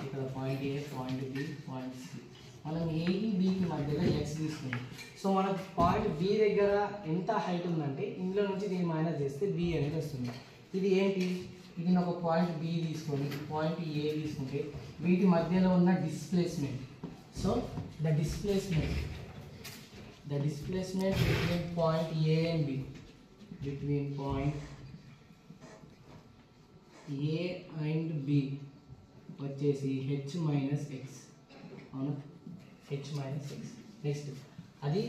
ఇక్కడ point A point B point C మనం ఏకి బికి మధ్యలో ఎక్స్ తీసుకుంది సో మనకు పాయింట్ బి దగ్గర ఎంత హైట్ ఉందంటే ఇందులో నుంచి దీన్ని మైనస్ చేస్తే బి అనేది వస్తుంది ఇది ఏంటి ఇది ఒక పాయింట్ బి తీసుకొని పాయింట్ ఏ తీసుకుంటే వీటి మధ్యలో ఉన్న displacement so the displacement between point A and B between point A and B వచ్చేసి h మైనస్ ఎక్స్ అవునా h మైనస్ ఎక్స్ నెక్స్ట్ అది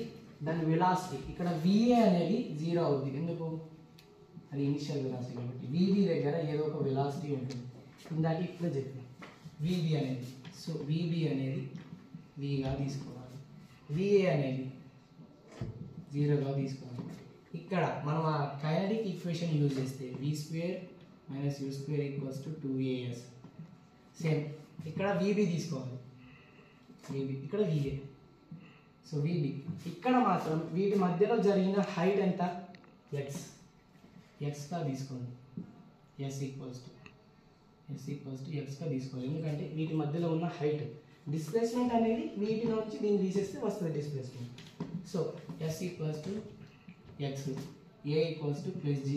దాని వెలాసిటీ ఇక్కడ VA అనేది 0 అవుతుంది ఎందుకు అది ఇనిషియల్ వెలాసిటీ కాబట్టి VB దగ్గర ఏదో ఒక వెలాసిటీ ఉంటుంది ఇందాక ఇప్పుడే చెప్పాను VB అనేది సో VB అనేది Vగా తీసుకోవాలి VA అనేది 0గా తీసుకోవాలి ఇక్కడ మనం ఆ కైనెటిక్ ఈక్వేషన్ యూజ్ చేస్తే v² - u² = 2as సేమ్ ఇక్కడ VB తీసుకోవాలి ఇక్కడ VA సో VB ఇక్కడ మాత్రం వీటి మధ్యలో జరిగిన హైట్ ఎంత x గా తీసుకోండి s గా తీసుకోవాలి ఎందుకంటే వీటి మధ్యలో ఉన్న హైట్ డిస్ప్లేస్మెంట్ అనేది వీటి నుంచి దీన్ని తీసేస్తే వస్తుంది displacement so s = x a = +g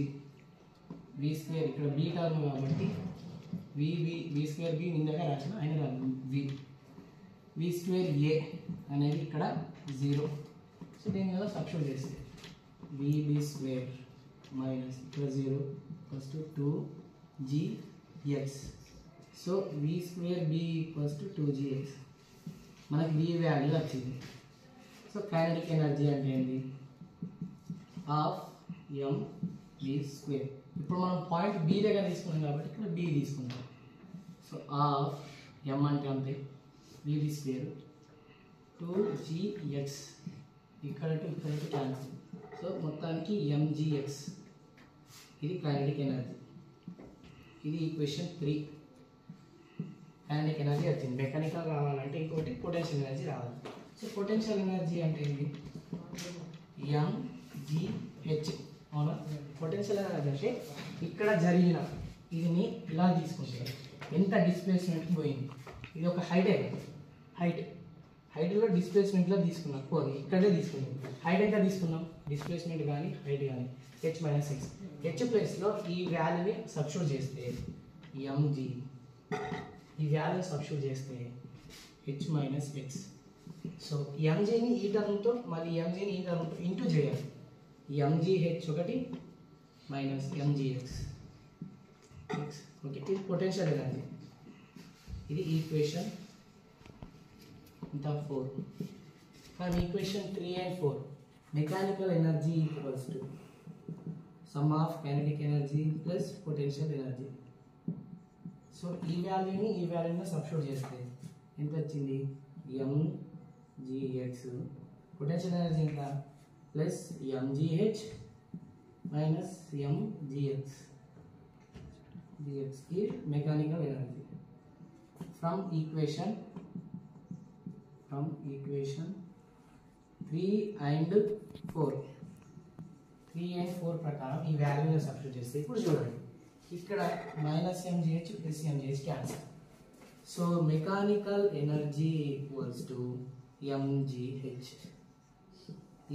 v² ఇక్కడ b టర్మ్ కాబట్టి v²b ఇందాక రాసిన అయినా రాదు v²a అనేది ఇక్కడ 0 సో దీని మీద సబ్స్టిట్యూట్ చేస్తే vb² మైనస్ ఇక్కడ 0 = 2gx సో v²b = 2gx మనకి v వాల్యూ వచ్చింది సో కైనెటిక్ ఎనర్జీ అంటే ఏంటి హాఫ్ mv². ఇప్పుడు మనం పాయింట్ B దగ్గర తీసుకున్నాం కాబట్టి ఇక్కడ B తీసుకుంటాం సో హాఫ్ m అంటే అంతే vb² 2gx ఇక్కడ టు క్యాన్సిల్ సో మొత్తానికి mgx ఇది కైనెటిక్ ఎనర్జీ ఇది ఈక్వేషన్ 3 కైనెటిక్ ఎనర్జీ వచ్చింది మెకానికల్ రావాలంటే ఇంకోటి పొటెన్షియల్ ఎనర్జీ రావాలి సో సో పొటెన్షియల్ ఎనర్జీ అంటే ఏంటి? MGH. అవునా? పొటెన్షియల్ ఎనర్జీ అంటే ఇక్కడ జరిగిన ఇదిని ఇలా తీసుకుంటే ఎంత డిస్ప్లేస్మెంట్కి పోయింది. ఇది ఒక హైటే కదా, హైట్లో డిస్ప్లేస్మెంట్లో తీసుకున్నాం. పోనీ ఇక్కడే తీసుకున్నాం. హైట్ ఎంత తీసుకున్నాం? డిస్ప్లేస్మెంట్ కానీ హైట్ కానీ h మైనస్ ఎక్స్. హెచ్ ప్లేస్లో ఈ వాల్యూని సబ్స్టిట్యూట్ చేస్తే mg, ఈ వాల్యూ సబ్స్టిట్యూట్ చేస్తే h మైనస్ ఎక్స్. సో ఎంజీని ఈ టర్మ్తో మళ్ళీ ఎంజీని ఈ టర్మ్తో ఇంటూ చేయాలి. ఎంజీహెచ్ ఒకటి మైనస్ ఎంజీఎక్స్. ఓకే, ఇది పొటెన్షియల్ ఎనర్జీ. ఇది ఈక్వేషన్ ఇంత 4. From equation 3 and 4 mechanical energy equals to sum of kinetic energy plus potential energy. So ఈ వాల్యూని సబ్స్టిట్యూట్ చేస్తే ఎంత వచ్చింది? ఎంజీఎక్స్. పొటెన్షియల్ ఎనర్జీ ఎంత? Plus mgh minus mgx. కి mechanical energy. From equation 3 and 4 ప్రకారం ఈ వాల్యూని సబ్స్టిట్యూట్ చేస్తే ఇప్పుడు చూడండి, ఇక్కడ minus mgh plus mgh cancel. So mechanical energy equals to mgh.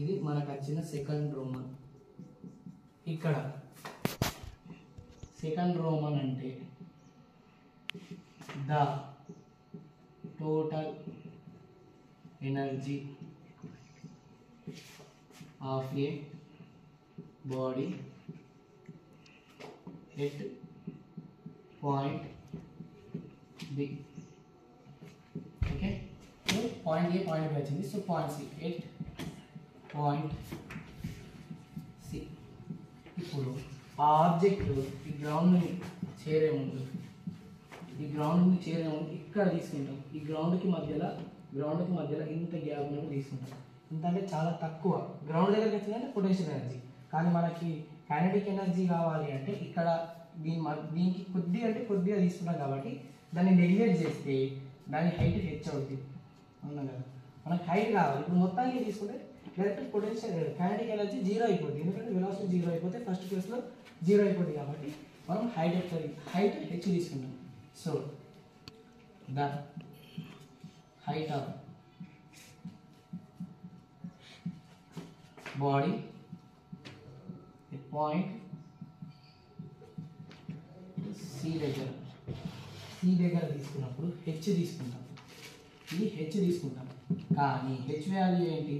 ఇది మనకు వచ్చిన సెకండ్ రోమన్. ఇక్కడ సెకండ్ రోమన్ అంటే the total energy of a body at point B. Okay, point A point B వచ్చింది. So point C at point C. ఇప్పుడు ఆ object ఈ గ్రౌండ్ని చేరే ముందు ఇక్కడ తీసుకుంటాం. ఈ గ్రౌండ్కి మధ్యలో ఇంత గ్యాప్ నుండి తీసుకుంటాం. ఇంత అంటే చాలా తక్కువ. గ్రౌండ్ దగ్గరికి వచ్చిందంటే పొటెన్షియల్ ఎనర్జీ. కానీ మనకి కైనెటిక్ ఎనర్జీ కావాలి అంటే ఇక్కడ దీనికి కొద్దిగా తీసుకున్నాం కాబట్టి దాన్ని నెగ్లెక్ట్ చేస్తే దాని హైట్ హెచ్ అవుతుంది. అవునా కదా? మనకి హైట్ కావాలి. ఇప్పుడు మొత్తానికి తీసుకుంటే డైరెక్ట్ పొటెన్షియల్ కైనెటిక్ ఎనర్జీ 0 అయిపోతుంది. ఎందుకంటే వెలాసిటీ 0 అయిపోతే ఫస్ట్ ప్లేస్లో 0 అయిపోతుంది. కాబట్టి మనం హైట్ హెచ్ తీసుకుంటాం. So the height of body at point C దగ్గర తీసుకున్నప్పుడు హెచ్ తీసుకుంటాం. ఇది హెచ్ తీసుకుంటాం. కానీ హెచ్ వాల్యూ ఏంటి?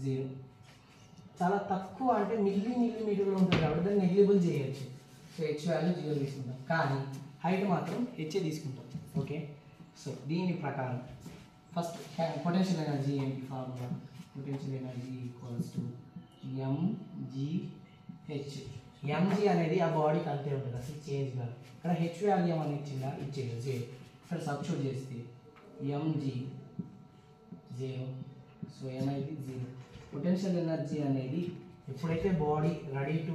0. చాలా తక్కువ, అంటే మిల్లీమీటర్లో ఉంటుంది కాబట్టి దాన్ని నెగ్లిబుల్ చేయొచ్చు. సో హెచ్ వాల్యూ 0 తీసుకుంటాం. కానీ హైట్ మాత్రం హెచ్ తీసుకుంటాం. ఓకే, సో దీని ప్రకారం ఫస్ట్ పొటెన్షియల్ ఎనర్జీ ఏంటి? Formula potential energy equals to MGH. MG అనేది ఆ బాడీకి అంతే ఉంటుంది, అసలు చేంజ్ కాదు. ఇక్కడ హెచ్ వాల్యూ ఏమని ఇచ్చిందా? ఇచ్చేది 0. ఇక్కడ సబ్స్టిట్యూట్ చేస్తే ఎంజీ 0. సో ఏమైంది? 0. పొటెన్షియల్ ఎనర్జీ అనేది ఎప్పుడైతే body ready to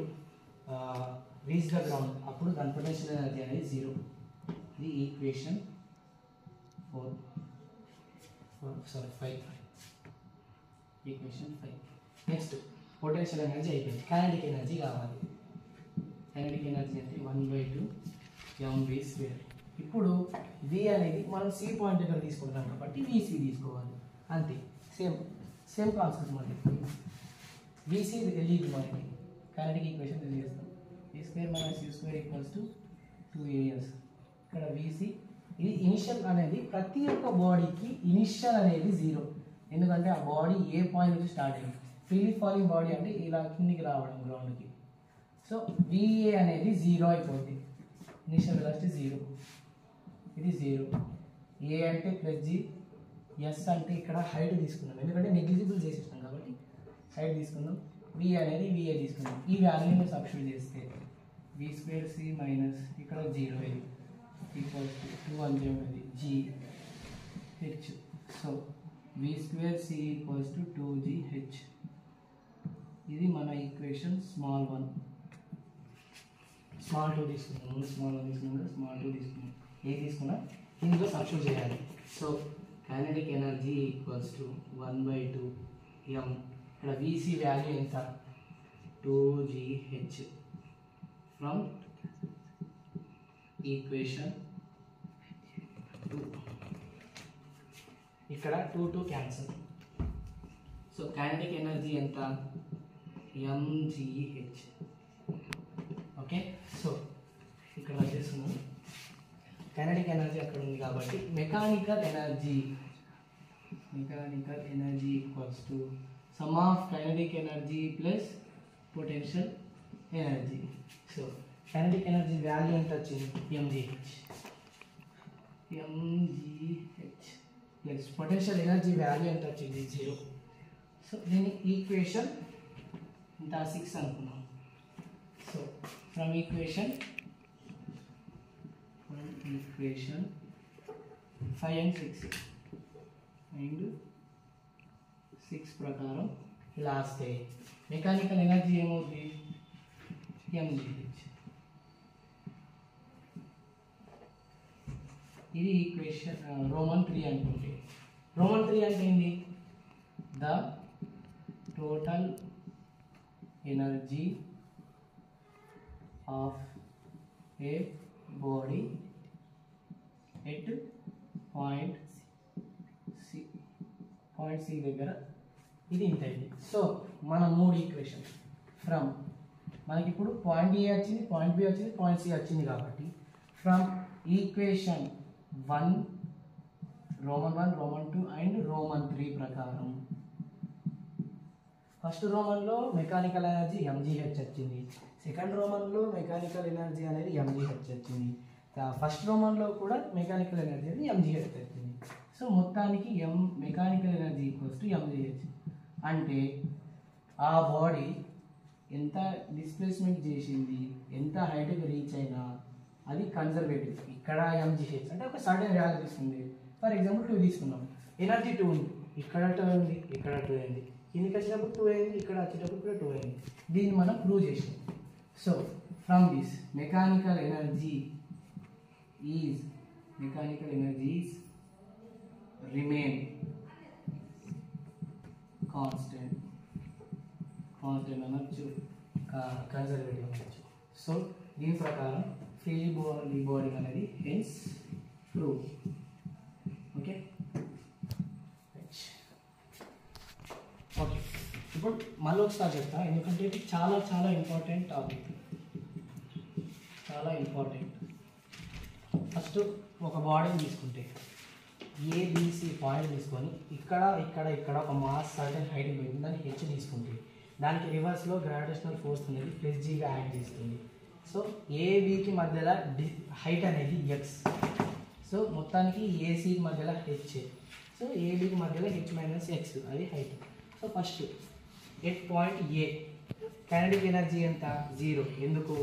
reach the ground అప్పుడు దాని పొటెన్షియల్ ఎనర్జీ అనేది 0. ఇది equation 5. Equation 5. Next potential energy అయిపోయింది. కైనెటిక్ ఎనర్జీ కావాలి. కైనెటిక్ ఎనర్జీ అంటే 1/2 mv². ఇప్పుడు v అనేది మనం సి పాయింట్ దగ్గర తీసుకుంటాం కాబట్టి vc తీసుకోవాలి. అంతే, సేమ్ కాన్సెప్ట్. మనకి vc తెలియదు, మనకి కైనెటిక్ ఈక్వేషన్ తెలియజేస్తాం. a² - u² = 2as. ఇక్కడ vc ఇది ఇనిషియల్ అనేది ప్రతి ఒక్క బాడీకి ఇనిషియల్ అనేది 0. ఎందుకంటే ఆ బాడీ ఏ పాయింట్ నుంచి స్టార్ట్ అయింది. ఫ్రీలీ ఫాలింగ్ బాడీ అంటే ఇలా కిందికి రావడం గ్రౌండ్కి. సో VA అనేది 0 అయిపోతుంది. Initial velocity 0. ఇది 0. A అంటే +g, S అంటే ఇక్కడ హైట్ తీసుకున్నాం. ఎందుకంటే నెగ్లిజిబుల్ చేసేస్తాం కాబట్టి హైట్ తీసుకుందాం. V అనేది VA తీసుకుందాం. ఈ వాల్యూని సబ్స్టిట్యూట్ చేస్తే v²c మైనస్ ఇక్కడ 0 ఇది ఈక్వల్స్ టు 2 అంటే ఉంటుంది GH. So v²c = 2gh. ఇది మన ఈక్వేషన్ స్మాల్ 1. స్మాల్ 2 తీసుకున్నాం. స్మాల్ 1 తీసుకున్నాం, స్మాల్ 2 తీసుకున్నాం. ఏ తీసుకున్నా ఇందులో సబ్స్టిట్యూట్ చేయాలి. So kinetic energy equals to 1/2 m. ఇక్కడ VC వాల్యూ ఎంత 2gh ఫ్రమ్ ఈక్వేషన్ 2. ఇక్కడ 2 క్యాన్సల్. సో కైనెటిక్ ఎనర్జీ ఎంత mgh. ఓకే, సో ఇక్కడ వచ్చేస్తున్నాం. కైనెటిక్ ఎనర్జీ అక్కడ ఉంది కాబట్టి mechanical energy equals to sum of kinetic energy plus potential energy. So kinetic energy value ఎంత వచ్చింది mgh plus potential energy value ఎంత వచ్చింది 0. సో దీని ఈక్వేషన్ ఇంత 6 అనుకున్నాం. సో ఫ్రమ్ ఈక్వేషన్ 5 and 6 ప్రకారం ఇలా వస్తే మెకానికల్ ఎనర్జీ ఏమవుతుంది mgh. ఇది ఈక్వేషన్ రోమన్ 3 అనుకుంటే. రోమన్ 3 అంటే ఏంటి? The total energy of a body at point C దగ్గర ఇది ఇంత అయింది. సో మన 3 ఈక్వేషన్ ఫ్రమ్ మనకి ఇప్పుడు పాయింట్ ఏ వచ్చింది, పాయింట్ బి వచ్చింది, పాయింట్ సి వచ్చింది కాబట్టి from equation 1 Roman 1 Roman 2 and Roman 3 ప్రకారం ఫస్ట్ రోమన్లో మెకానికల్ ఎనర్జీ mgh వచ్చింది, సెకండ్ రోమన్లో మెకానికల్ ఎనర్జీ అనేది mgh వచ్చింది, ఫస్ట్ రోమన్లో కూడా మెకానికల్ ఎనర్జీ అనేది mgh వచ్చింది. సో మొత్తానికి mechanical energy equals to mgh. అంటే ఆ బాడీ ఎంత డిస్ప్లేస్మెంట్ చేసింది, ఎంత హైట్కి రీచ్ అయినా అది కన్జర్వేటివ్. ఇక్కడ mgh అంటే ఒక సర్టెన్ వాల్యూ తీసుకుంది. ఫర్ ఎగ్జాంపుల్ 2 తీసుకున్నాం, ఎనర్జీ 2 ఉంది, ఇక్కడ 2 ఉంది, ఇక్కడ 2 అయింది, కిందికి వచ్చినప్పుడు 2 అయింది, ఇక్కడ వచ్చేటప్పుడు కూడా 2 అయింది. దీన్ని మనం ప్రూవ్ చేసాం. So from this mechanical energy is remain constant అనొచ్చు, కన్జర్వేటివ్ అనొచ్చు. సో దీని ప్రకారం ఫ్రీ బాడీ అనేది హెన్స్ ప్రూవ్. ఓకే ఓకే, ఇప్పుడు మళ్ళీ ఒకసారి చెప్తా, ఎందుకంటే ఇది చాలా చాలా ఇంపార్టెంట్ టాపిక్, చాలా ఇంపార్టెంట్. ఫస్ట్ ఒక బాడీని తీసుకుంటే ఏబిసి పాయింట్ తీసుకొని ఇక్కడ ఇక్కడ ఇక్కడ ఒక మాస్ సర్టెన్ హైట్ పోయింది, దాన్ని హెచ్ తీసుకుంటే దానికి రివర్స్లో గ్రావిటేషనల్ ఫోర్స్ అనేది ప్లస్ జీగా యాడ్ చేస్తుంది. సో ఏబికి మధ్యలో హైట్ అనేది ఎక్స్. సో మొత్తానికి ఏసీకి మధ్యలో హెచ్, సో ఏబికి మధ్యలో హెచ్ మైనస్ ఎక్స్ అది height. So first at point A kinetic energy ఎంత 0. ఎందుకు?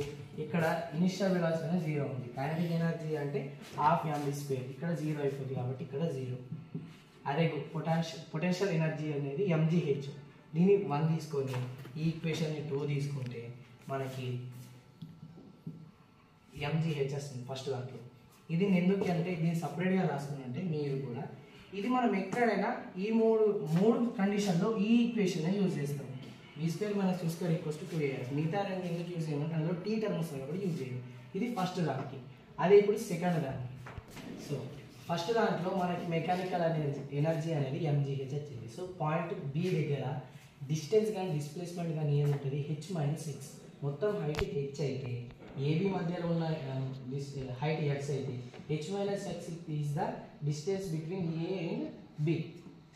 ఇక్కడ ఇనిషియల్ వెలాసిటీ అనేది 0 ఉంది. కైనెటిక్ ఎనర్జీ అంటే హాఫ్ mv², ఇక్కడ 0 అయిపోతుంది కాబట్టి ఇక్కడ 0. అదే పొటెన్షియల్ ఎనర్జీ అనేది mgh. దీన్ని 1 తీసుకొని ఈ ఈక్వేషన్ని 2 తీసుకుంటే మనకి mgh వస్తుంది ఫస్ట్ దాంట్లో. ఇది ఎందుకు అంటే దీన్ని సపరేట్గా రాసుకున్నంటే మీరు కూడా ఇది మనం ఎక్కడైనా ఈ మూడు కండిషన్లో ఈ ఈక్వేషన్ యూజ్ చేస్తాం. v² - u² = 2as. మిగతా రెండు ఎందుకు యూజ్ చేయమంటే అందులో టీ టర్మ్ వస్తుంది కాబట్టి యూజ్ చేయం. ఇది ఫస్ట్ దానికి. అదే ఇప్పుడు సెకండ్ దానికి. సో ఫస్ట్ దాంట్లో మనకి మెకానికల్ ఎనర్జీ అనేది mgh వచ్చింది. సో పాయింట్ బి దగ్గర డిస్టెన్స్ కానీ డిస్ప్లేస్మెంట్ కానీ ఏముంటుంది h - x. మొత్తం హైట్ h అయితే ఏబి మధ్యలో ఉన్న హైట్ x అయితే h - x is the distance between A and B.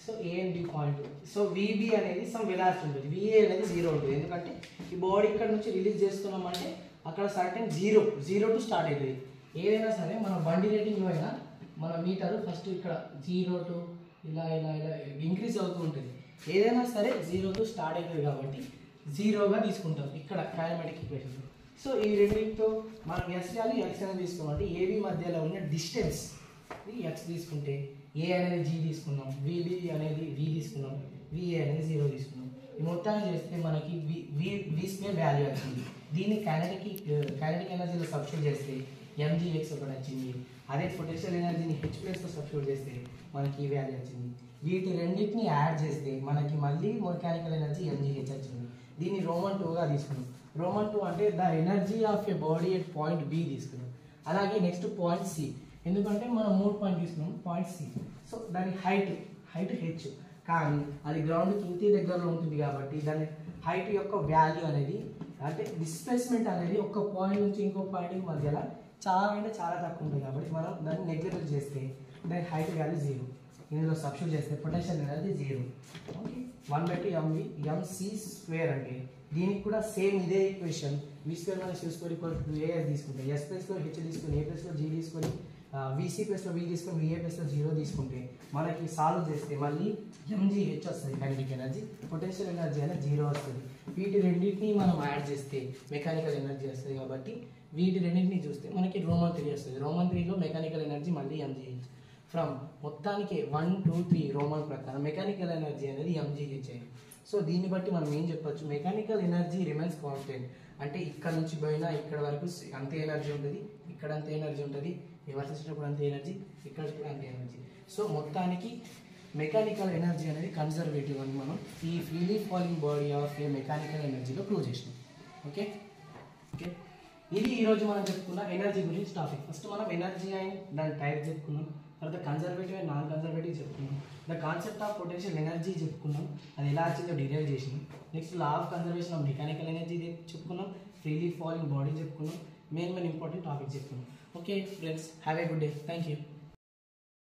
So A and B point. So VB అనేది సమ్ వెలాసిటీ ఉంటుంది, విఏ అనేది 0 ఉంటుంది. ఎందుకంటే ఈ బాడీ ఇక్కడ నుంచి రిలీజ్ చేస్తున్నామంటే అక్కడ సర్టెన్ 0 టు స్టార్ట్ అవుతుంది. ఏదైనా సరే మన బండి రేటింగ్లో అయినా మన మీటర్ ఫస్ట్ ఇక్కడ 0 టు ఇలా ఇలా ఇలా ఇంక్రీజ్ అవుతూ ఉంటుంది. ఏదైనా సరే 0 టు స్టార్ట్ అవుతుంది కాబట్టి 0గా తీసుకుంటాం ఇక్కడ కైనమాటిక్ ఈక్వేషన్. సో ఈ రెండింటితో మనం ఎస్ వాల్యూ ఎక్స్ అనేది తీసుకోమంటే ఏబి మధ్యలో ఉన్న డిస్టెన్స్ ఎక్స్ తీసుకుంటే ఏ అనేది జీ తీసుకున్నాం, విబి అనేది వి తీసుకున్నాం, విఏ అనేది 0 తీసుకున్నాం. ఈ మొత్తాన్ని చేస్తే మనకి v² వాల్యూ వచ్చింది. దీన్ని కైనెటిక్ ఎనర్జీలో సబ్స్టిట్యూట్ చేస్తే mgx ఒకటి వచ్చింది. అదే పొటెన్షియల్ ఎనర్జీని h ప్లేస్లో సబ్స్టిట్యూట్ చేస్తే మనకి ఈ వాల్యూ వచ్చింది. వీటి రెండింటిని యాడ్ చేస్తే మనకి మళ్ళీ మెకానికల్ ఎనర్జీ mgh వచ్చింది. దీన్ని రోమన్ 2గా తీసుకున్నాం. రోమన్ 2 అంటే the energy of a body at point B తీసుకున్నాం. అలాగే నెక్స్ట్ పాయింట్ సి, ఎందుకంటే మనం 3 పాయింట్ తీసుకున్నాం పాయింట్ సి. సో దాని హైట్ హెచ్, కానీ అది గ్రౌండ్కి ఇంటి దగ్గరలో ఉంటుంది కాబట్టి దాని హైట్ యొక్క వాల్యూ అనేది అంటే డిస్ప్లేస్మెంట్ అనేది ఒక పాయింట్ నుంచి ఇంకో పాయింట్కి మధ్యలో చాలా అంటే చాలా తక్కువ ఉంటుంది కాబట్టి మనం దాన్ని నెగ్లెక్ట్ చేస్తే దాని హైట్ వాల్యూ 0. ఇందులో సబ్స్టిట్యూట్ చేస్తే potential energy 0. Okay, 1/2 mv mc square అంటే దీనికి కూడా సేమ్ ఇదే ఈక్వేషన్ v² - u² = as తీసుకుంటే s ప్లస్లో h తీసుకొని a ప్లస్లో g తీసుకొని vc ప్లస్లో v తీసుకొని va ప్లస్లో 0 తీసుకుంటే మనకి సాల్వ్ చేస్తే మళ్ళీ mgh వస్తుంది కైనెటిక్ ఎనర్జీ, పొటెన్షియల్ ఎనర్జీ అనేది 0 వస్తుంది. వీటి రెండింటిని మనం యాడ్ చేస్తే మెకానికల్ ఎనర్జీ వస్తుంది. కాబట్టి వీటి రెండింటిని చూస్తే మనకి రోమన్ 3 వస్తుంది. రోమన్ 3లో మెకానికల్ ఎనర్జీ మళ్ళీ mgh. ఫ్రమ్ మొత్తానికి 1, 2, 3 రోమన్ ప్రకారం మెకానికల్ ఎనర్జీ అనేది mgh అయింది. సో దీన్ని బట్టి మనం ఏం చెప్పొచ్చు, మెకానికల్ ఎనర్జీ రిమైన్స్ కాన్స్టెంట్. అంటే ఇక్కడ నుంచి పోయినా ఇక్కడ వరకు అంతే ఎనర్జీ ఉంటుంది, ఇక్కడ అంతే ఎనర్జీ ఉంటుంది, రివర్స్ చేసినప్పుడు అంతే ఎనర్జీ, ఇక్కడ కూడా అంతే ఎనర్జీ. సో మొత్తానికి మెకానికల్ ఎనర్జీ అనేది కన్జర్వేటివ్ అని మనం ఈ freely falling body of a mechanical ఎనర్జీలో ప్రూవ్ చేసినాం. ఓకే ఓకే ఇది ఈరోజు మనం చెప్పుకున్న ఎనర్జీ గురించి టాపిక్. ఫస్ట్ మనం ఎనర్జీ అండ్ దాని టైప్ చెప్పుకున్నాం, తర్వాత కన్జర్వేటివ్ అండ్ నాన్ కన్జర్వేటివ్ చెప్పుకున్నాం, the concept of potential energy చెప్పుకున్నాం, అది ఎలా వచ్చిందో డీరైవ్ చేసినాం. Next law of conservation of mechanical energy చెప్పుకున్నాం, ఫ్రీలీ ఫాలింగ్ బాడీ చెప్పుకున్నాం, మెయిన్ ఇంపార్టెంట్ టాపిక్ చెప్పుకున్నాం. Okay friends, have a good day. Thank you.